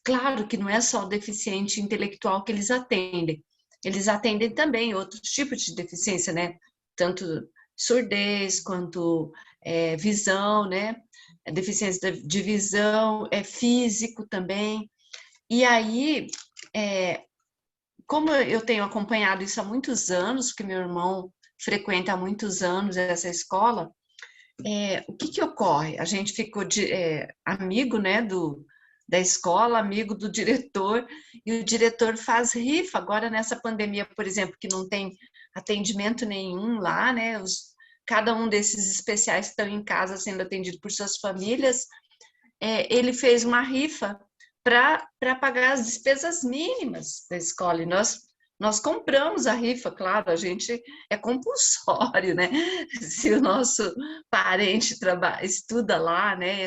Claro que não é só o deficiente intelectual que eles atendem também outros tipos de deficiência, né? Tanto surdez quanto visão, né? Deficiência de visão, físico também. E aí, como eu tenho acompanhado isso há muitos anos, porque meu irmão frequenta há muitos anos essa escola, o que ocorre? A gente ficou amigo, né, da escola, amigo do diretor, e o diretor faz rifa. Agora, nessa pandemia, por exemplo, que não tem atendimento nenhum lá, né, cada um desses especiais estão em casa sendo atendido por suas famílias, ele fez uma rifa para pagar as despesas mínimas da escola, e nós compramos a rifa, claro, a gente é compulsório, né? Se o nosso parente estuda lá, né?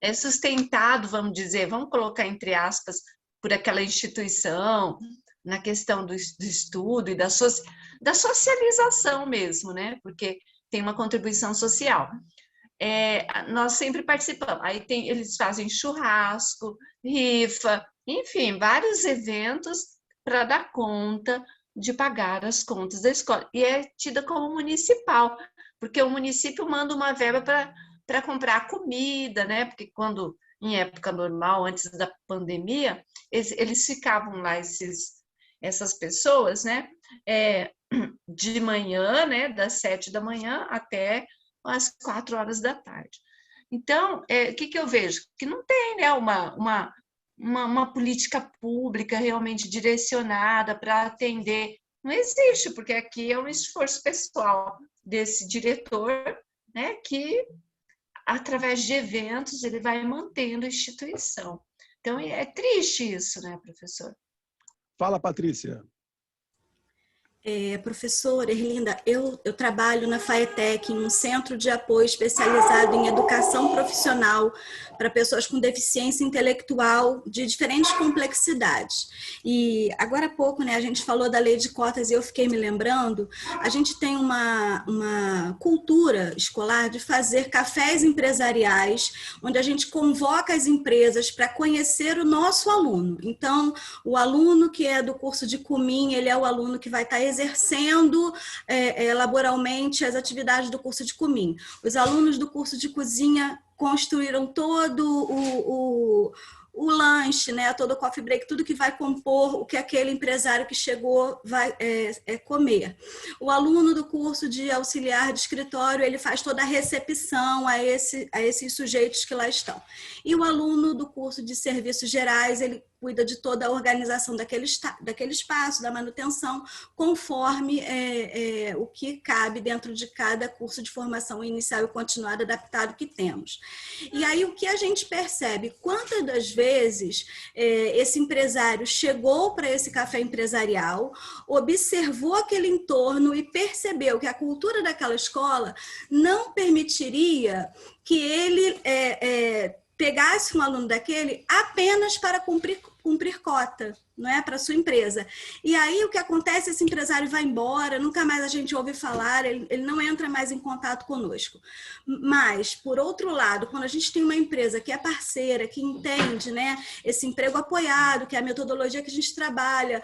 É sustentado, vamos dizer, vamos colocar entre aspas, por aquela instituição, na questão do estudo e da socialização mesmo, né? Porque tem uma contribuição social. Nós sempre participamos. Aí eles fazem churrasco, rifa, enfim, vários eventos para dar conta de pagar as contas da escola. E é tida como municipal, porque o município manda uma verba para comprar comida, né? Porque quando, em época normal, antes da pandemia, eles ficavam lá, essas pessoas, né? De manhã, né? Das 7 da manhã até às 4 horas da tarde. Então, o que eu vejo? Que não tem, né, uma política pública realmente direcionada para atender. Não existe, porque aqui é um esforço pessoal desse diretor, né, que, através de eventos, ele vai mantendo a instituição. Então, é triste isso, né, professor? Fala, Patrícia. Professora Erlinda, eu trabalho na FAETEC, em um centro de apoio especializado em educação profissional para pessoas com deficiência intelectual de diferentes complexidades. E agora há pouco, né, a gente falou da lei de cotas e eu fiquei me lembrando, a gente tem uma cultura escolar de fazer cafés empresariais, onde a gente convoca as empresas para conhecer o nosso aluno. Então, o aluno que é do curso de Kumim, ele é o aluno que vai estar exercendo laboralmente as atividades do curso de Kumim. Os alunos do curso de cozinha construíram todo o lanche, né, todo o coffee break, tudo que vai compor o que aquele empresário que chegou vai comer. O aluno do curso de auxiliar de escritório, ele faz toda a recepção a esses sujeitos que lá estão. E o aluno do curso de serviços gerais, ele cuida de toda a organização daquele espaço, da manutenção, conforme o que cabe dentro de cada curso de formação inicial e continuada adaptado que temos. E aí o que a gente percebe, quantas das vezes esse empresário chegou para esse café empresarial, observou aquele entorno e percebeu que a cultura daquela escola não permitiria que ele pegasse um aluno daquele apenas para cumprir cota, não é, para a sua empresa. E aí o que acontece, esse empresário vai embora, nunca mais a gente ouve falar, ele não entra mais em contato conosco. Mas, por outro lado, quando a gente tem uma empresa que é parceira, que entende, né, esse emprego apoiado, que é a metodologia que a gente trabalha,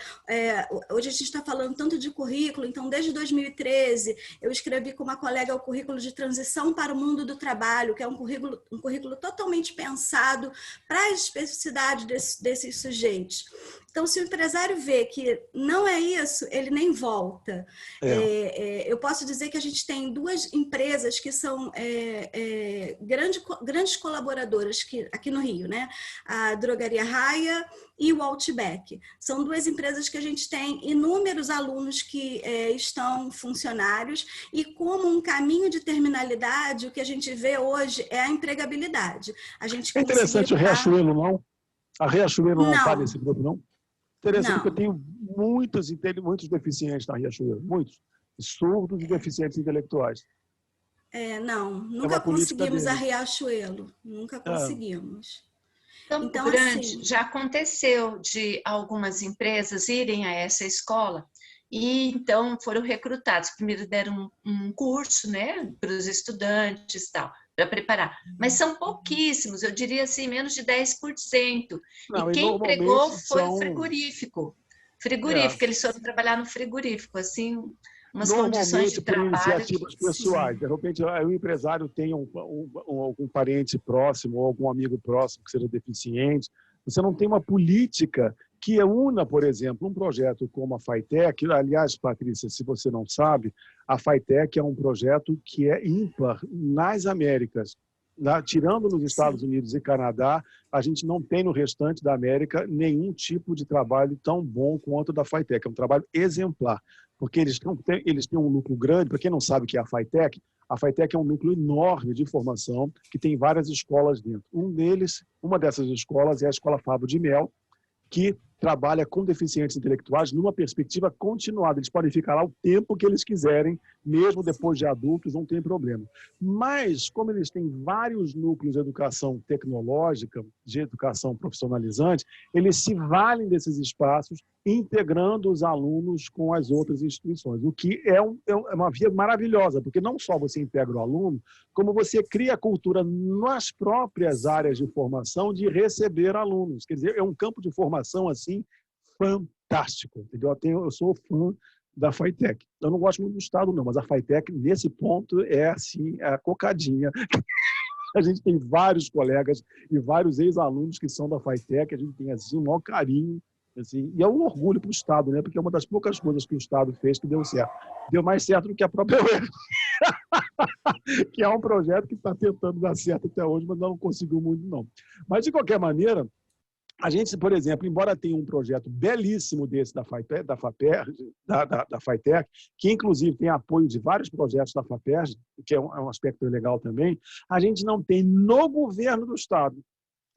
hoje a gente está falando tanto de currículo, então desde 2013 eu escrevi com uma colega o currículo de transição para o mundo do trabalho, que é um currículo totalmente pensado para as especificidades desses sujeitos. Então, se o empresário vê que não é isso, ele nem volta. Eu posso dizer que a gente tem duas empresas que são grandes colaboradoras aqui no Rio, né? A Drogaria Raia e o Outback. São duas empresas que a gente tem inúmeros alunos que estão funcionários e como um caminho de terminalidade, o que a gente vê hoje é a empregabilidade. A gente interessante o Riachuelo, não? A Riachuelo não está nesse grupo, não? Interessante, porque eu tenho muitos deficientes na Riachuelo, muitos, surdos e deficientes intelectuais. Nunca conseguimos a Riachuelo, nunca conseguimos. Campo Grande, assim, já aconteceu de algumas empresas irem a essa escola e então foram recrutados. Primeiro deram um curso, né, para os estudantes e tal, para preparar. Mas são pouquíssimos, eu diria assim, menos de 10%. E quem empregou foi o frigorífico. Eles foram trabalhar no frigorífico, assim, umas condições de trabalho. Iniciativas pessoais. De repente, o empresário tem algum parente próximo ou algum amigo próximo que seja deficiente. Você não tem uma política que una, por exemplo, um projeto como a FAETEC. Aliás, Patrícia, se você não sabe, a FAETEC é um projeto que é ímpar nas Américas. Tirando nos Estados Unidos e Canadá, a gente não tem no restante da América nenhum tipo de trabalho tão bom quanto o da FAETEC. É um trabalho exemplar, porque eles têm um núcleo grande. Para quem não sabe o que é a FAETEC é um núcleo enorme de formação que tem várias escolas dentro. Uma dessas escolas é a Escola Fábio de Mel, que trabalha com deficientes intelectuais numa perspectiva continuada. Eles podem ficar lá o tempo que eles quiserem, mesmo depois de adultos, não tem problema. Mas, como eles têm vários núcleos de educação tecnológica, de educação profissionalizante, eles se valem desses espaços, integrando os alunos com as outras instituições, o que é uma via maravilhosa, porque não só você integra o aluno, como você cria a cultura nas próprias áreas de formação de receber alunos. Quer dizer, é um campo de formação assim fantástico. Entendeu? Eu sou fã da FAETEC. Eu não gosto muito do Estado, não, mas a FAETEC, nesse ponto, é assim, a cocadinha. A gente tem vários colegas e vários ex-alunos que são da FAETEC, a gente tem assim, um maior carinho. Assim, e é um orgulho para o Estado, né? Porque é uma das poucas coisas que o Estado fez que deu certo. Deu mais certo do que a própria UERJ. Que é um projeto que está tentando dar certo até hoje, mas não conseguiu muito, não. Mas, de qualquer maneira, a gente, por exemplo, embora tenha um projeto belíssimo desse da FAETEC, que inclusive tem apoio de vários projetos da FAPERJ, que é um aspecto legal também, a gente não tem no governo do Estado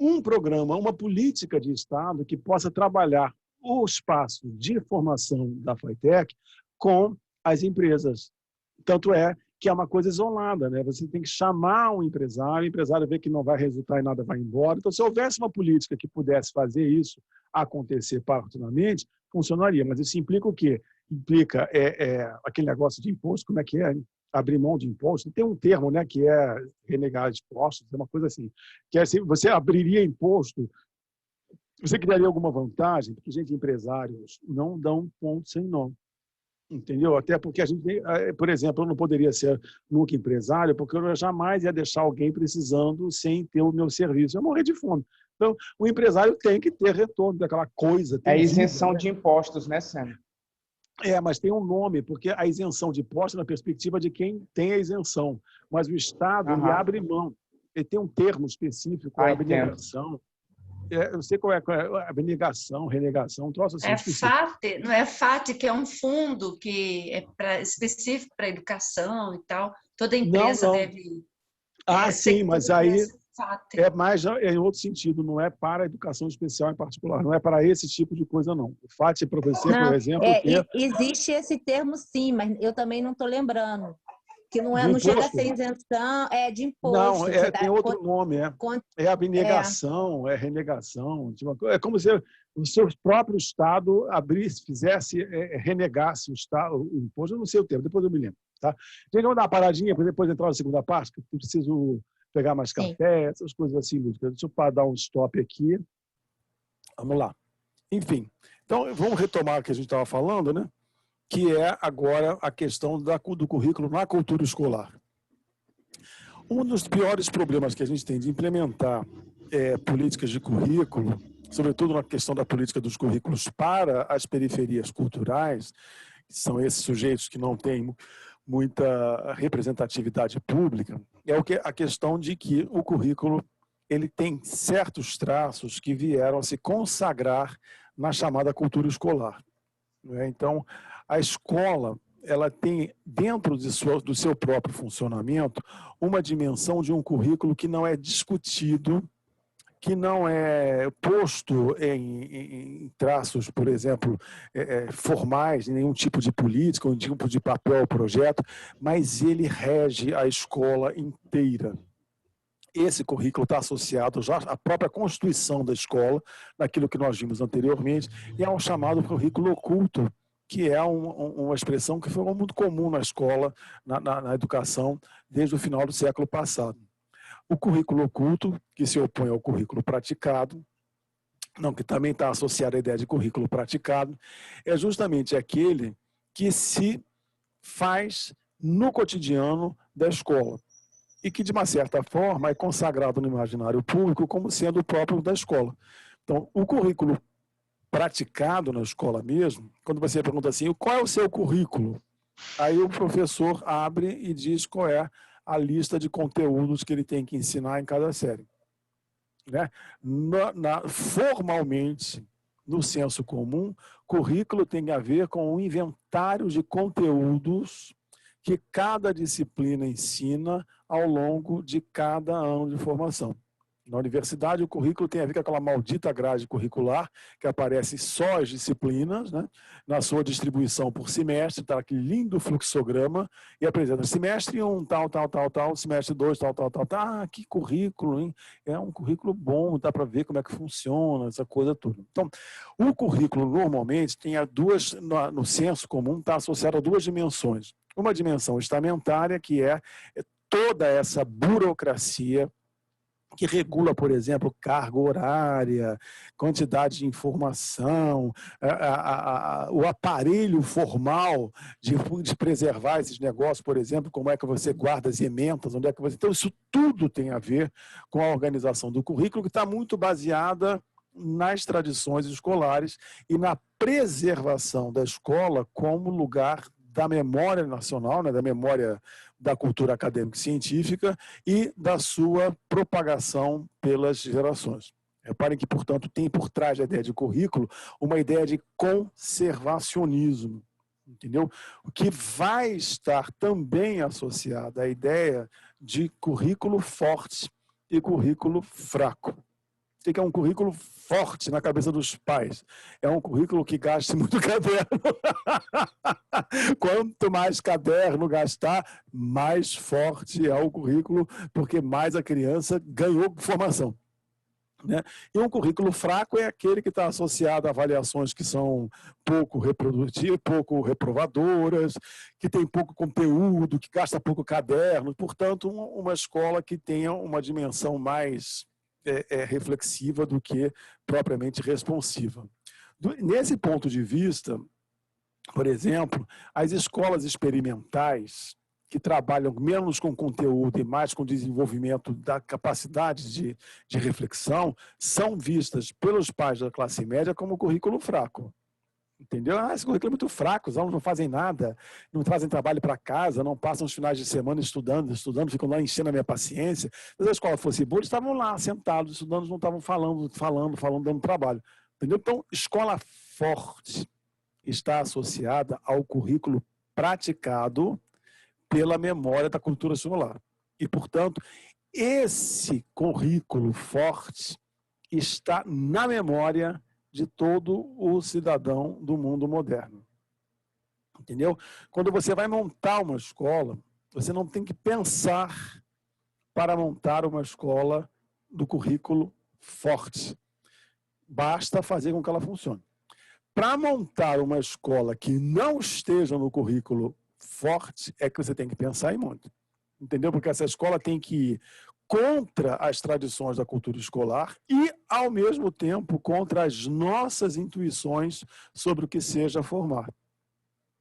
um programa, uma política de Estado que possa trabalhar o espaço de formação da FAETEC com as empresas. Tanto é que é uma coisa isolada, né? Você tem que chamar um empresário, o empresário vê que não vai resultar em nada, vai embora. Então, se houvesse uma política que pudesse fazer isso acontecer paulatinamente, funcionaria. Mas isso implica o quê? Implica aquele negócio de imposto, como é que é? Abrir mão de imposto. Tem um termo, né, que é renegar impostos, é uma coisa assim. Que é assim, você abriria imposto, você criaria alguma vantagem, porque, gente, empresários não dão ponto sem nó. Entendeu? Até porque a gente, por exemplo, eu não poderia ser nunca empresário, porque eu jamais ia deixar alguém precisando sem ter o meu serviço. Eu morrer de fome. Então, o empresário tem que ter retorno daquela coisa. É isenção de impostos, né, Sam? Mas tem um nome, porque a isenção de impostos é na perspectiva de quem tem a isenção. Mas o Estado ele abre mão. Ele tem um termo específico, a abnegação. Eu não sei qual é abnegação, renegação, um troço assim. FAT, não é FAT, que é um fundo que é específico para educação e tal. Toda empresa deve... sim, mas aí é mais em outro sentido, não é para a educação especial em particular, não é para esse tipo de coisa, não. O FAT para você, por exemplo... Existe esse termo, sim, mas eu também não estou lembrando. Que não chega a ser isenção, é de imposto. Não, tem outro nome, é abnegação, é renegação. É como se o seu próprio Estado abrisse, fizesse, renegasse o imposto. Eu não sei o termo, depois eu me lembro. Tá? Gente, vamos dar uma paradinha para depois entrar na segunda parte, que eu preciso pegar mais café, essas coisas assim, Lúcia. Deixa eu dar um stop aqui. Vamos lá. Enfim, então vamos retomar o que a gente estava falando, né? Que é agora a questão do currículo na cultura escolar. Um dos piores problemas que a gente tem de implementar políticas de currículo, sobretudo na questão da política dos currículos para as periferias culturais, que são esses sujeitos que não têm muita representatividade pública, é a questão de que o currículo ele tem certos traços que vieram a se consagrar na chamada cultura escolar. Então, a escola ela tem, dentro do seu próprio funcionamento, uma dimensão de um currículo que não é discutido, que não é posto em traços, por exemplo, formais, em nenhum tipo de política, nenhum tipo de papel ou projeto, mas ele rege a escola inteira. Esse currículo está associado já à própria constituição da escola, naquilo que nós vimos anteriormente, e é um chamado currículo oculto, que é uma expressão que foi muito comum na escola, na educação, desde o final do século passado. O currículo oculto, que se opõe ao currículo praticado, que também está associado à ideia de currículo praticado, é justamente aquele que se faz no cotidiano da escola e que, de uma certa forma, é consagrado no imaginário público como sendo o próprio da escola. Então, o currículo praticado na escola mesmo, quando você pergunta assim, qual é o seu currículo? Aí o professor abre e diz qual é a lista de conteúdos que ele tem que ensinar em cada série. Né? Formalmente, no senso comum, currículo tem a ver com um inventário de conteúdos que cada disciplina ensina ao longo de cada ano de formação. Na universidade, o currículo tem a ver com aquela maldita grade curricular, que aparece só as disciplinas, né? Na sua distribuição por semestre, está aquele lindo fluxograma, e apresenta semestre 1, tal, semestre 2, tal. Que currículo, hein? É um currículo bom, dá para ver como é que funciona, essa coisa toda. Então, o currículo, normalmente, tem no senso comum, está associado a duas dimensões. Uma dimensão estamentária, que é toda essa burocracia que regula, por exemplo, carga horária, quantidade de informação, o aparelho formal de preservar esses negócios, por exemplo, como é que você guarda as ementas, onde é que você... Então, isso tudo tem a ver com a organização do currículo, que está muito baseada nas tradições escolares e na preservação da escola como lugar da memória nacional, né, da memória da cultura acadêmica e científica e da sua propagação pelas gerações. Reparem que, portanto, tem por trás da ideia de currículo uma ideia de conservacionismo, entendeu? O que vai estar também associado à ideia de currículo forte e currículo fraco. O que é um currículo forte na cabeça dos pais? É um currículo que gaste muito caderno. Quanto mais caderno gastar, mais forte é o currículo, porque mais a criança ganhou formação. Né? E um currículo fraco é aquele que está associado a avaliações que são pouco reprodutivas, pouco reprovadoras, que tem pouco conteúdo, que gasta pouco caderno. Portanto, uma escola que tenha uma dimensão mais reflexiva do que propriamente responsiva. Nesse ponto de vista, por exemplo, as escolas experimentais, que trabalham menos com conteúdo e mais com desenvolvimento da capacidade de reflexão, são vistas pelos pais da classe média como currículo fraco. Entendeu? Esse currículo é muito fraco, os alunos não fazem nada, não trazem trabalho para casa, não passam os finais de semana estudando, ficam lá enchendo a minha paciência. Se a escola fosse boa, eles estavam lá sentados, estudando, não estavam falando, dando trabalho. Entendeu? Então, escola forte está associada ao currículo praticado pela memória da cultura escolar. E, portanto, esse currículo forte está na memória de todo o cidadão do mundo moderno. Entendeu? Quando você vai montar uma escola, você não tem que pensar para montar uma escola do currículo forte. Basta fazer com que ela funcione. Para montar uma escola que não esteja no currículo forte, é que você tem que pensar em muito. Entendeu? Porque essa escola tem que ir contra as tradições da cultura escolar e, ao mesmo tempo, contra as nossas intuições sobre o que seja formar.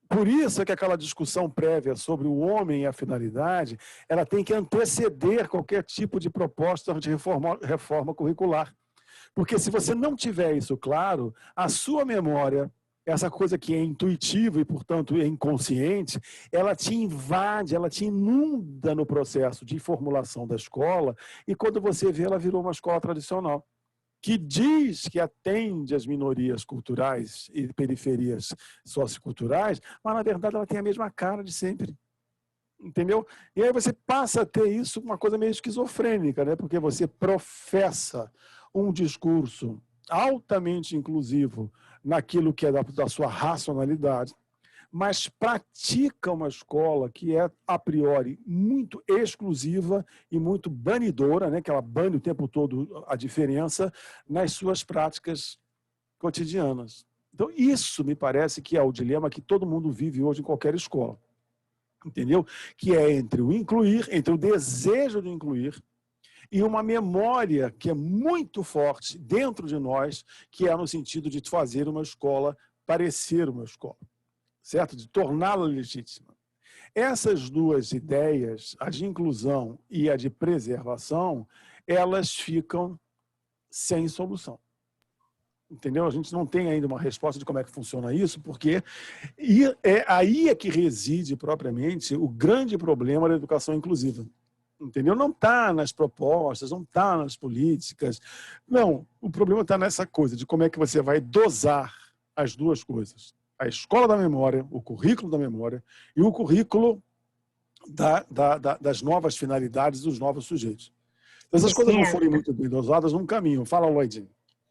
Por isso é que aquela discussão prévia sobre o homem e a finalidade, ela tem que anteceder qualquer tipo de proposta de reforma curricular. Porque se você não tiver isso claro, a sua memória, essa coisa que é intuitiva e, portanto, é inconsciente, ela te invade, ela te inunda no processo de formulação da escola e quando você vê, ela virou uma escola tradicional, que diz que atende as minorias culturais e periferias socioculturais, mas, na verdade, ela tem a mesma cara de sempre. Entendeu? E aí você passa a ter isso, uma coisa meio esquizofrênica, né? Porque você professa um discurso altamente inclusivo naquilo que é da sua racionalidade, mas pratica uma escola que é, a priori, muito exclusiva e muito banidora, né? Que ela bane o tempo todo a diferença nas suas práticas cotidianas. Então, isso me parece que é o dilema que todo mundo vive hoje em qualquer escola. Entendeu? Que é entre o incluir, entre o desejo de incluir, e uma memória que é muito forte dentro de nós, que é no sentido de fazer uma escola parecer uma escola, certo? De torná-la legítima. Essas duas ideias, a de inclusão e a de preservação, elas ficam sem solução. Entendeu? A gente não tem ainda uma resposta de como é que funciona isso, porque aí é que reside propriamente o grande problema da educação inclusiva. Entendeu? Não está nas propostas, não está nas políticas. Não, o problema está nessa coisa de como é que você vai dosar as duas coisas. A escola da memória, o currículo da memória e o currículo das novas finalidades dos novos sujeitos. Se essas coisas não forem muito bem dosadas, não caminham. Fala, Loidinho.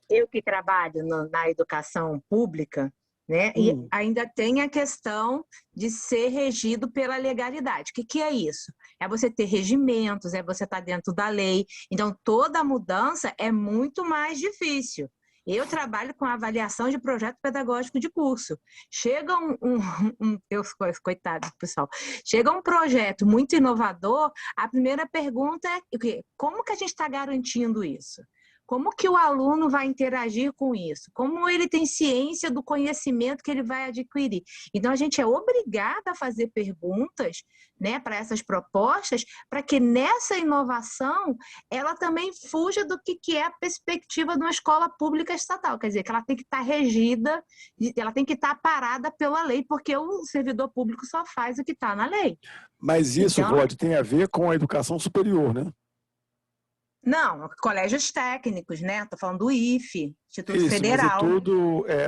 Eu que trabalho na educação pública, né? E ainda tem a questão de ser regido pela legalidade. O que é isso? É você ter regimentos, é você estar dentro da lei. Então, toda mudança é muito mais difícil. Eu trabalho com avaliação de projeto pedagógico de curso. Chega coitado, pessoal. Chega um projeto muito inovador, a primeira pergunta é como que a gente está garantindo isso? Como que o aluno vai interagir com isso? Como ele tem ciência do conhecimento que ele vai adquirir? Então, a gente é obrigado a fazer perguntas, né, para essas propostas, para que nessa inovação ela também fuja do que é a perspectiva de uma escola pública estatal. Quer dizer, que ela tem que estar regida, ela tem que estar parada pela lei, porque o servidor público só faz o que está na lei. Mas isso, então, Rod, tem a ver com a educação superior, né? Não, colégios técnicos, né? Estou falando do IFE, Instituto Isso, Federal.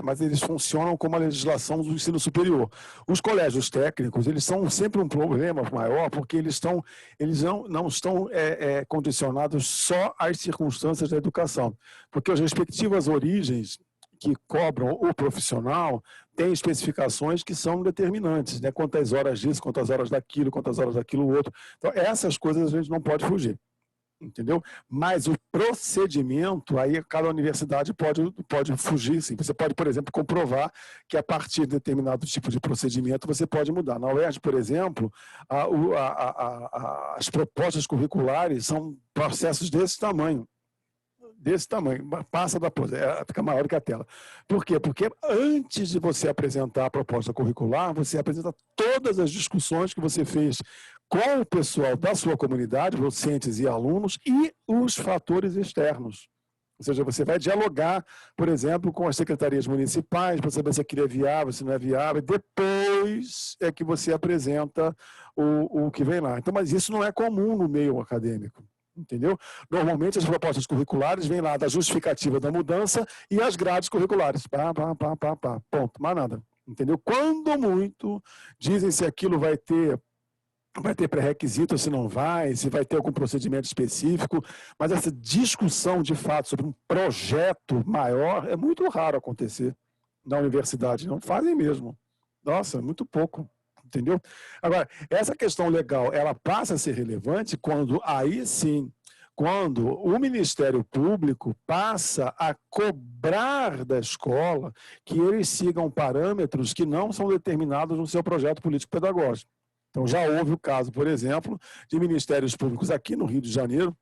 mas eles funcionam como a legislação do ensino superior. Os colégios técnicos, eles são sempre um problema maior, porque eles não estão condicionados só às circunstâncias da educação, porque as respectivas origens que cobram o profissional têm especificações que são determinantes, né? Quantas horas disso, quantas horas daquilo outro. Então, essas coisas a gente não pode fugir. Entendeu? Mas o procedimento, aí cada universidade pode fugir, sim. Você pode, por exemplo, comprovar que a partir de determinado tipo de procedimento você pode mudar. Na UERJ, por exemplo, as propostas curriculares são processos desse tamanho, passa fica maior que a tela. Por quê? Porque antes de você apresentar a proposta curricular, você apresenta todas as discussões que você fez com o pessoal da sua comunidade, docentes e alunos, e os fatores externos. Ou seja, você vai dialogar, por exemplo, com as secretarias municipais para saber se aquilo é viável, se não é viável, e depois é que você apresenta o que vem lá. Então, mas isso não é comum no meio acadêmico. Entendeu? Normalmente as propostas curriculares vêm lá da justificativa da mudança e as grades curriculares. Ponto, mais nada. Entendeu? Quando muito, dizem se aquilo vai ter pré-requisito ou se não vai, se vai ter algum procedimento específico, mas essa discussão de fato sobre um projeto maior é muito raro acontecer na universidade. Não fazem mesmo. Nossa, muito pouco. Entendeu? Agora, essa questão legal, ela passa a ser relevante quando, aí sim, quando o Ministério Público passa a cobrar da escola que eles sigam parâmetros que não são determinados no seu projeto político-pedagógico. Então, já houve o caso, por exemplo, de ministérios públicos aqui no Rio de Janeiro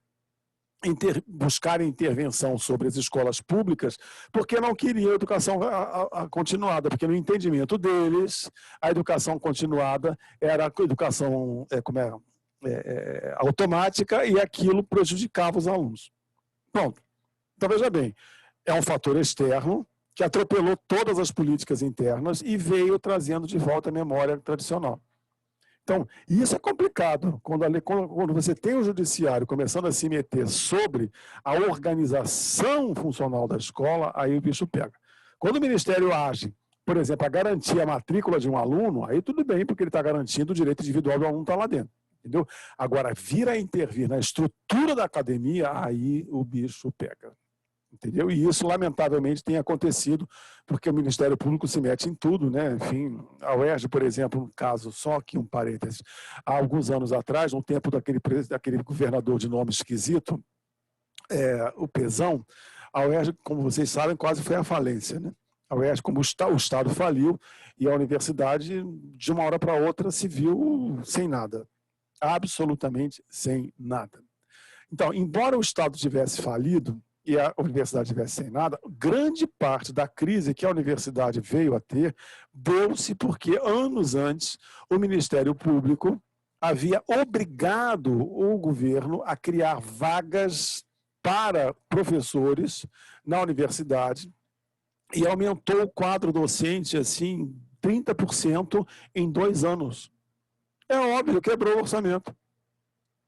buscarem intervenção sobre as escolas públicas porque não queriam educação continuada, porque no entendimento deles, a educação continuada era a educação automática e aquilo prejudicava os alunos. Pronto. Então, veja bem, é um fator externo que atropelou todas as políticas internas e veio trazendo de volta a memória tradicional. Então, isso é complicado. Quando você tem o judiciário começando a se meter sobre a organização funcional da escola, aí o bicho pega. Quando o Ministério age, por exemplo, a garantir a matrícula de um aluno, aí tudo bem, porque ele está garantindo o direito individual do aluno estar lá dentro. Entendeu? Agora, vir a intervir na estrutura da academia, aí o bicho pega. Entendeu? E isso, lamentavelmente, tem acontecido porque o Ministério Público se mete em tudo, né? Enfim, a UERJ, por exemplo, um caso, só aqui um parênteses, há alguns anos atrás, no tempo daquele governador de nome esquisito, o Pezão, a UERJ, como vocês sabem, quase foi à falência, né? A UERJ, como o Estado faliu, e a universidade, de uma hora para outra, se viu sem nada. Absolutamente sem nada. Então, embora o Estado tivesse falido, e a universidade estivesse sem nada, grande parte da crise que a universidade veio a ter deu-se porque, anos antes, o Ministério Público havia obrigado o governo a criar vagas para professores na universidade e aumentou o quadro docente, assim, 30% em 2 anos. É óbvio, quebrou o orçamento.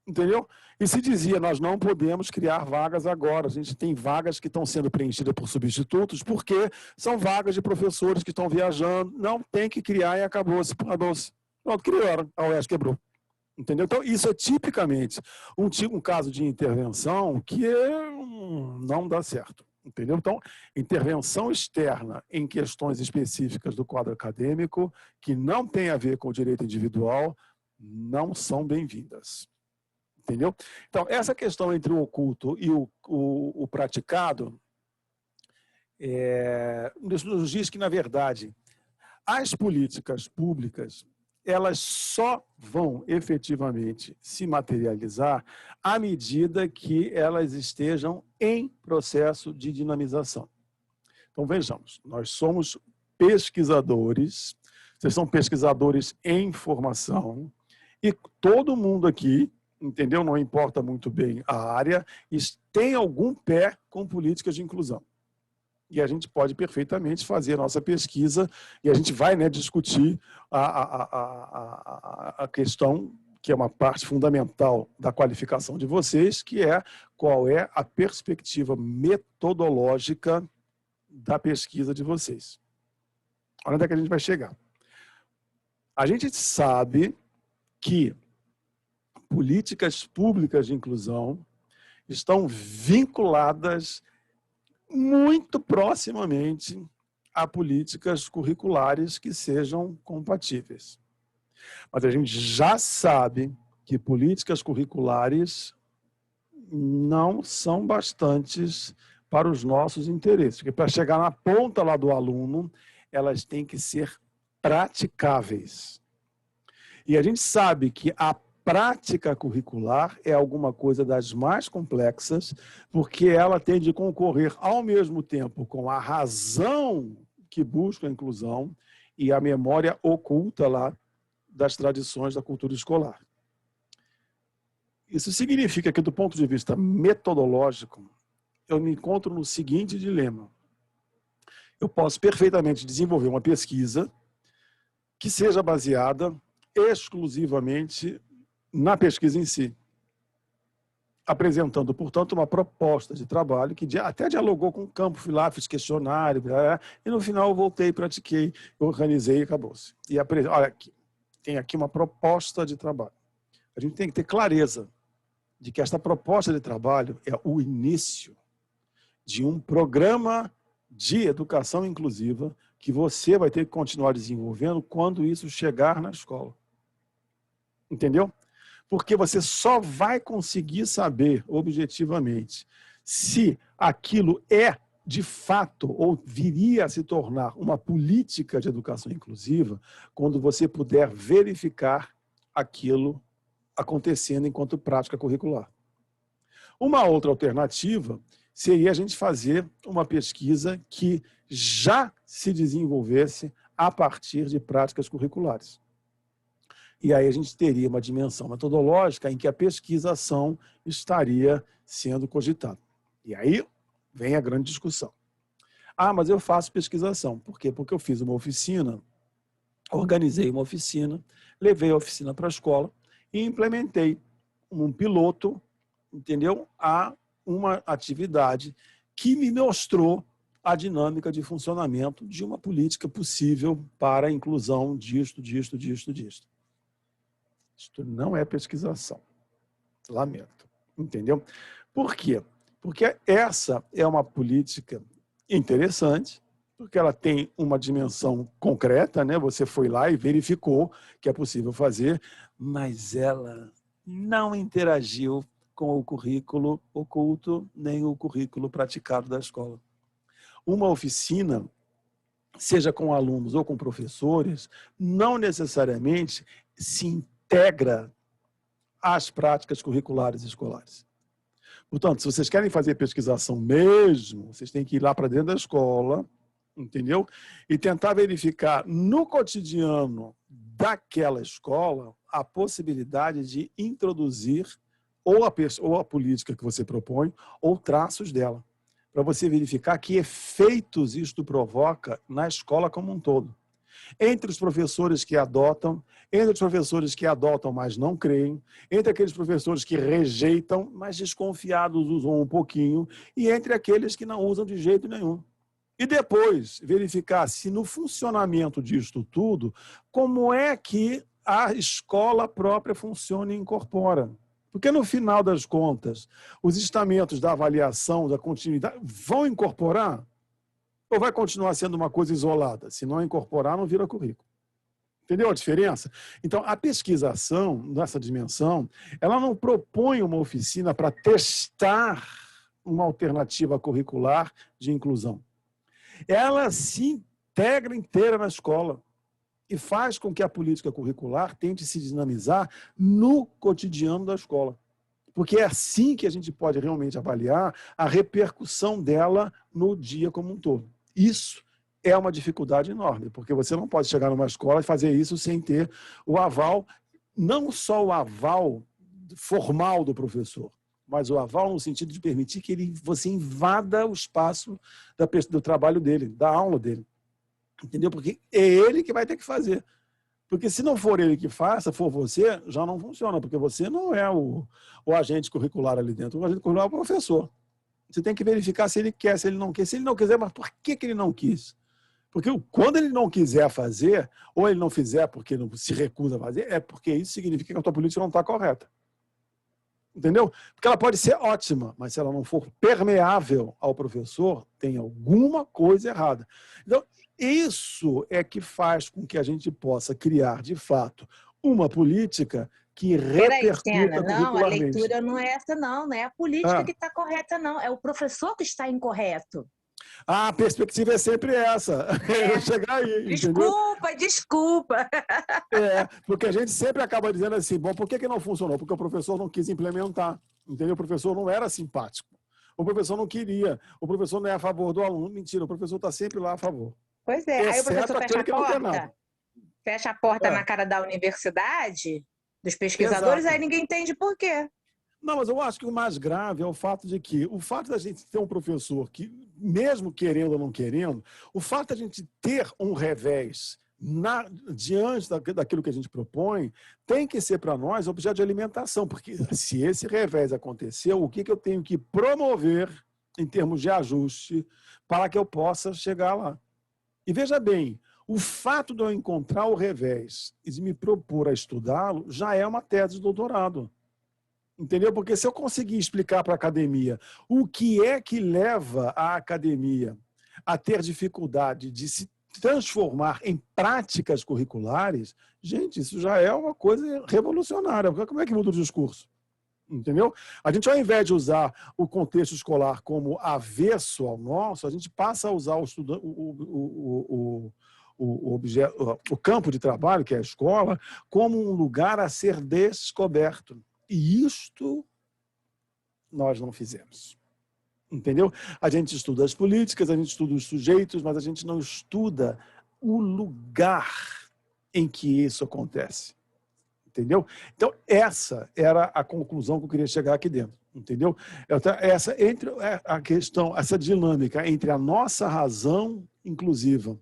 Entendeu? E se dizia, nós não podemos criar vagas agora, a gente tem vagas que estão sendo preenchidas por substitutos, porque são vagas de professores que estão viajando, não tem que criar e acabou-se. Pronto, criaram, a UERJ quebrou. Entendeu? Então, isso é tipicamente um caso de intervenção que não dá certo. Entendeu? Então, intervenção externa em questões específicas do quadro acadêmico, que não tem a ver com o direito individual, não são bem-vindas. Entendeu? Então, essa questão entre o oculto e o praticado nos diz que, na verdade, as políticas públicas elas só vão efetivamente se materializar à medida que elas estejam em processo de dinamização. Então, vejamos, nós somos pesquisadores, vocês são pesquisadores em formação, e todo mundo aqui, entendeu? Não importa muito bem a área, tem algum pé com políticas de inclusão. E a gente pode perfeitamente fazer a nossa pesquisa e a gente vai, né, discutir a questão que é uma parte fundamental da qualificação de vocês, que é qual é a perspectiva metodológica da pesquisa de vocês. Olha onde é que a gente vai chegar. A gente sabe que políticas públicas de inclusão estão vinculadas muito proximamente a políticas curriculares que sejam compatíveis. Mas a gente já sabe que políticas curriculares não são bastantes para os nossos interesses, porque para chegar na ponta lá do aluno, elas têm que ser praticáveis. E a gente sabe que a prática curricular é alguma coisa das mais complexas, porque ela tem de concorrer ao mesmo tempo com a razão que busca a inclusão e a memória oculta lá das tradições da cultura escolar. Isso significa que, do ponto de vista metodológico, eu me encontro no seguinte dilema. Eu posso perfeitamente desenvolver uma pesquisa que seja baseada exclusivamente na pesquisa em si, apresentando, portanto, uma proposta de trabalho que até dialogou com o campo, fui lá, fiz questionário, e no final eu voltei, pratiquei, organizei e acabou-se. E olha, aqui, tem aqui uma proposta de trabalho. A gente tem que ter clareza de que esta proposta de trabalho é o início de um programa de educação inclusiva que você vai ter que continuar desenvolvendo quando isso chegar na escola. Entendeu? Porque você só vai conseguir saber objetivamente se aquilo é, de fato, ou viria a se tornar uma política de educação inclusiva quando você puder verificar aquilo acontecendo enquanto prática curricular. Uma outra alternativa seria a gente fazer uma pesquisa que já se desenvolvesse a partir de práticas curriculares. E aí a gente teria uma dimensão metodológica em que a pesquisação estaria sendo cogitada. E aí vem a grande discussão. Ah, mas eu faço pesquisação. Por quê? Porque eu fiz uma oficina, organizei uma oficina, levei a oficina para a escola e implementei um piloto, entendeu? A uma atividade que me mostrou a dinâmica de funcionamento de uma política possível para a inclusão disto. Isto não é pesquisação. Lamento. Entendeu? Por quê? Porque essa é uma política interessante, porque ela tem uma dimensão concreta, né? Você foi lá e verificou que é possível fazer, mas ela não interagiu com o currículo oculto, nem o currículo praticado da escola. Uma oficina, seja com alunos ou com professores, não necessariamente se integra às práticas curriculares escolares. Portanto, se vocês querem fazer pesquisação mesmo, vocês têm que ir lá para dentro da escola, entendeu? E tentar verificar no cotidiano daquela escola a possibilidade de introduzir ou a política que você propõe ou traços dela, para você verificar que efeitos isto provoca na escola como um todo. Entre os professores que adotam, entre os professores que adotam, mas não creem, entre aqueles professores que rejeitam, mas desconfiados usam um pouquinho, e entre aqueles que não usam de jeito nenhum. E depois verificar se no funcionamento disto tudo, como é que a escola própria funciona e incorpora. Porque no final das contas, os estamentos da avaliação, da continuidade, vão incorporar ou vai continuar sendo uma coisa isolada? Se não incorporar, não vira currículo. Entendeu a diferença? Então, a pesquisação, nessa dimensão, ela não propõe uma oficina para testar uma alternativa curricular de inclusão. Ela se integra inteira na escola e faz com que a política curricular tente se dinamizar no cotidiano da escola. Porque é assim que a gente pode realmente avaliar a repercussão dela no dia como um todo. Isso é uma dificuldade enorme, porque você não pode chegar numa escola e fazer isso sem ter o aval, não só o aval formal do professor, mas o aval no sentido de permitir que você invada o espaço do trabalho dele, da aula dele. Entendeu? Porque é ele que vai ter que fazer. Porque se não for ele que faça, for você, já não funciona, porque você não é o agente curricular ali dentro. O agente curricular é o professor. Você tem que verificar se ele quer, se ele não quer. Se ele não quiser, mas por que ele não quis? Porque quando ele não quiser fazer, ou ele não fizer porque não se recusa a fazer, é porque isso significa que a tua política não está correta. Entendeu? Porque ela pode ser ótima, mas se ela não for permeável ao professor, tem alguma coisa errada. Então, isso é que faz com que a gente possa criar, de fato, uma política que repercuta curricularmente. Não, a leitura não é essa, não é a política que está correta, não. É o professor que está incorreto. A perspectiva é sempre essa. É. Chegar aí, Desculpa. Porque a gente sempre acaba dizendo assim, bom, por que não funcionou? Porque o professor não quis implementar. Entendeu? O professor não era simpático. O professor não queria. O professor não é a favor do aluno. Mentira, o professor está sempre lá a favor. Pois é. Aí o professor fecha a porta na cara da universidade, dos pesquisadores, aí ninguém entende por quê. Não, mas eu acho que o mais grave é o fato de que o fato da gente ter um professor que, mesmo querendo ou não querendo, o fato da gente ter um revés diante daquilo que a gente propõe, tem que ser para nós objeto de alimentação, porque se esse revés aconteceu, o que eu tenho que promover em termos de ajuste para que eu possa chegar lá? E veja bem, o fato de eu encontrar o revés e de me propor a estudá-lo já é uma tese de doutorado. Entendeu? Porque se eu conseguir explicar para a academia o que é que leva a academia a ter dificuldade de se transformar em práticas curriculares, gente, isso já é uma coisa revolucionária. Como é que muda o discurso? Entendeu? A gente, ao invés de usar o contexto escolar como avesso ao nosso, a gente passa a usar o campo de trabalho, que é a escola, como um lugar a ser descoberto. E isto nós não fizemos. Entendeu? A gente estuda as políticas, a gente estuda os sujeitos, mas a gente não estuda o lugar em que isso acontece. Entendeu? Então, essa era a conclusão que eu queria chegar aqui dentro. Entendeu? Essa dinâmica entre a nossa razão inclusiva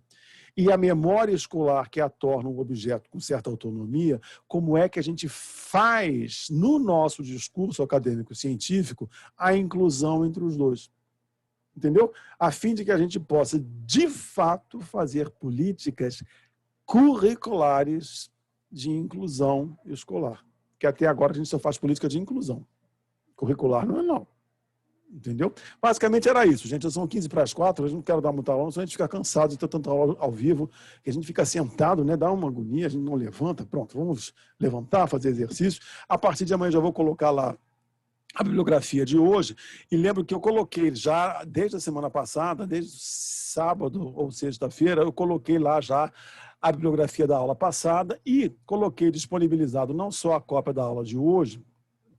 e a memória escolar, que a torna um objeto com certa autonomia, como é que a gente faz, no nosso discurso acadêmico-científico, a inclusão entre os dois. Entendeu? A fim de que a gente possa, de fato, fazer políticas curriculares de inclusão escolar. Que até agora a gente só faz política de inclusão. Curricular não. Entendeu? Basicamente era isso, gente. São 15:45, eu não quero dar muita aula, senão a gente fica cansado de ter tanta aula ao vivo, que a gente fica sentado, né? Dá uma agonia, a gente não levanta. Pronto, vamos levantar, fazer exercício. A partir de amanhã já vou colocar lá a bibliografia de hoje. E lembro que eu coloquei já, desde a semana passada, desde sábado ou sexta-feira, eu coloquei lá já a bibliografia da aula passada e coloquei disponibilizado não só a cópia da aula de hoje,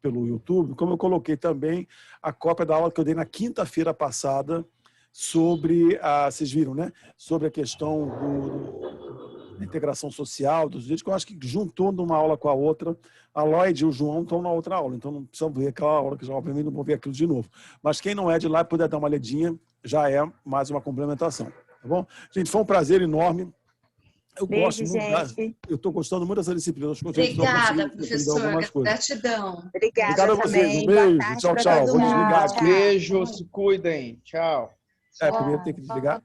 pelo YouTube, como eu coloquei também a cópia da aula que eu dei na quinta-feira passada sobre, vocês viram, né? Sobre a questão da integração social dos direitos, que eu acho que juntou numa aula com a outra. A Lloyd e o João estão na outra aula, então não precisa ver aquela aula, que já obviamente não vou ver aquilo de novo. Mas quem não é de lá e puder dar uma olhadinha, já é mais uma complementação. Tá bom? Gente, foi um prazer enorme. Beijo, gente. Eu estou gostando muito dessa disciplina. Obrigada, professora. Gratidão. Obrigada a vocês. também. Um beijo. Tchau, tchau. Vou desligar aqui. Beijo, se cuidem. Tchau. Primeiro tem que desligar.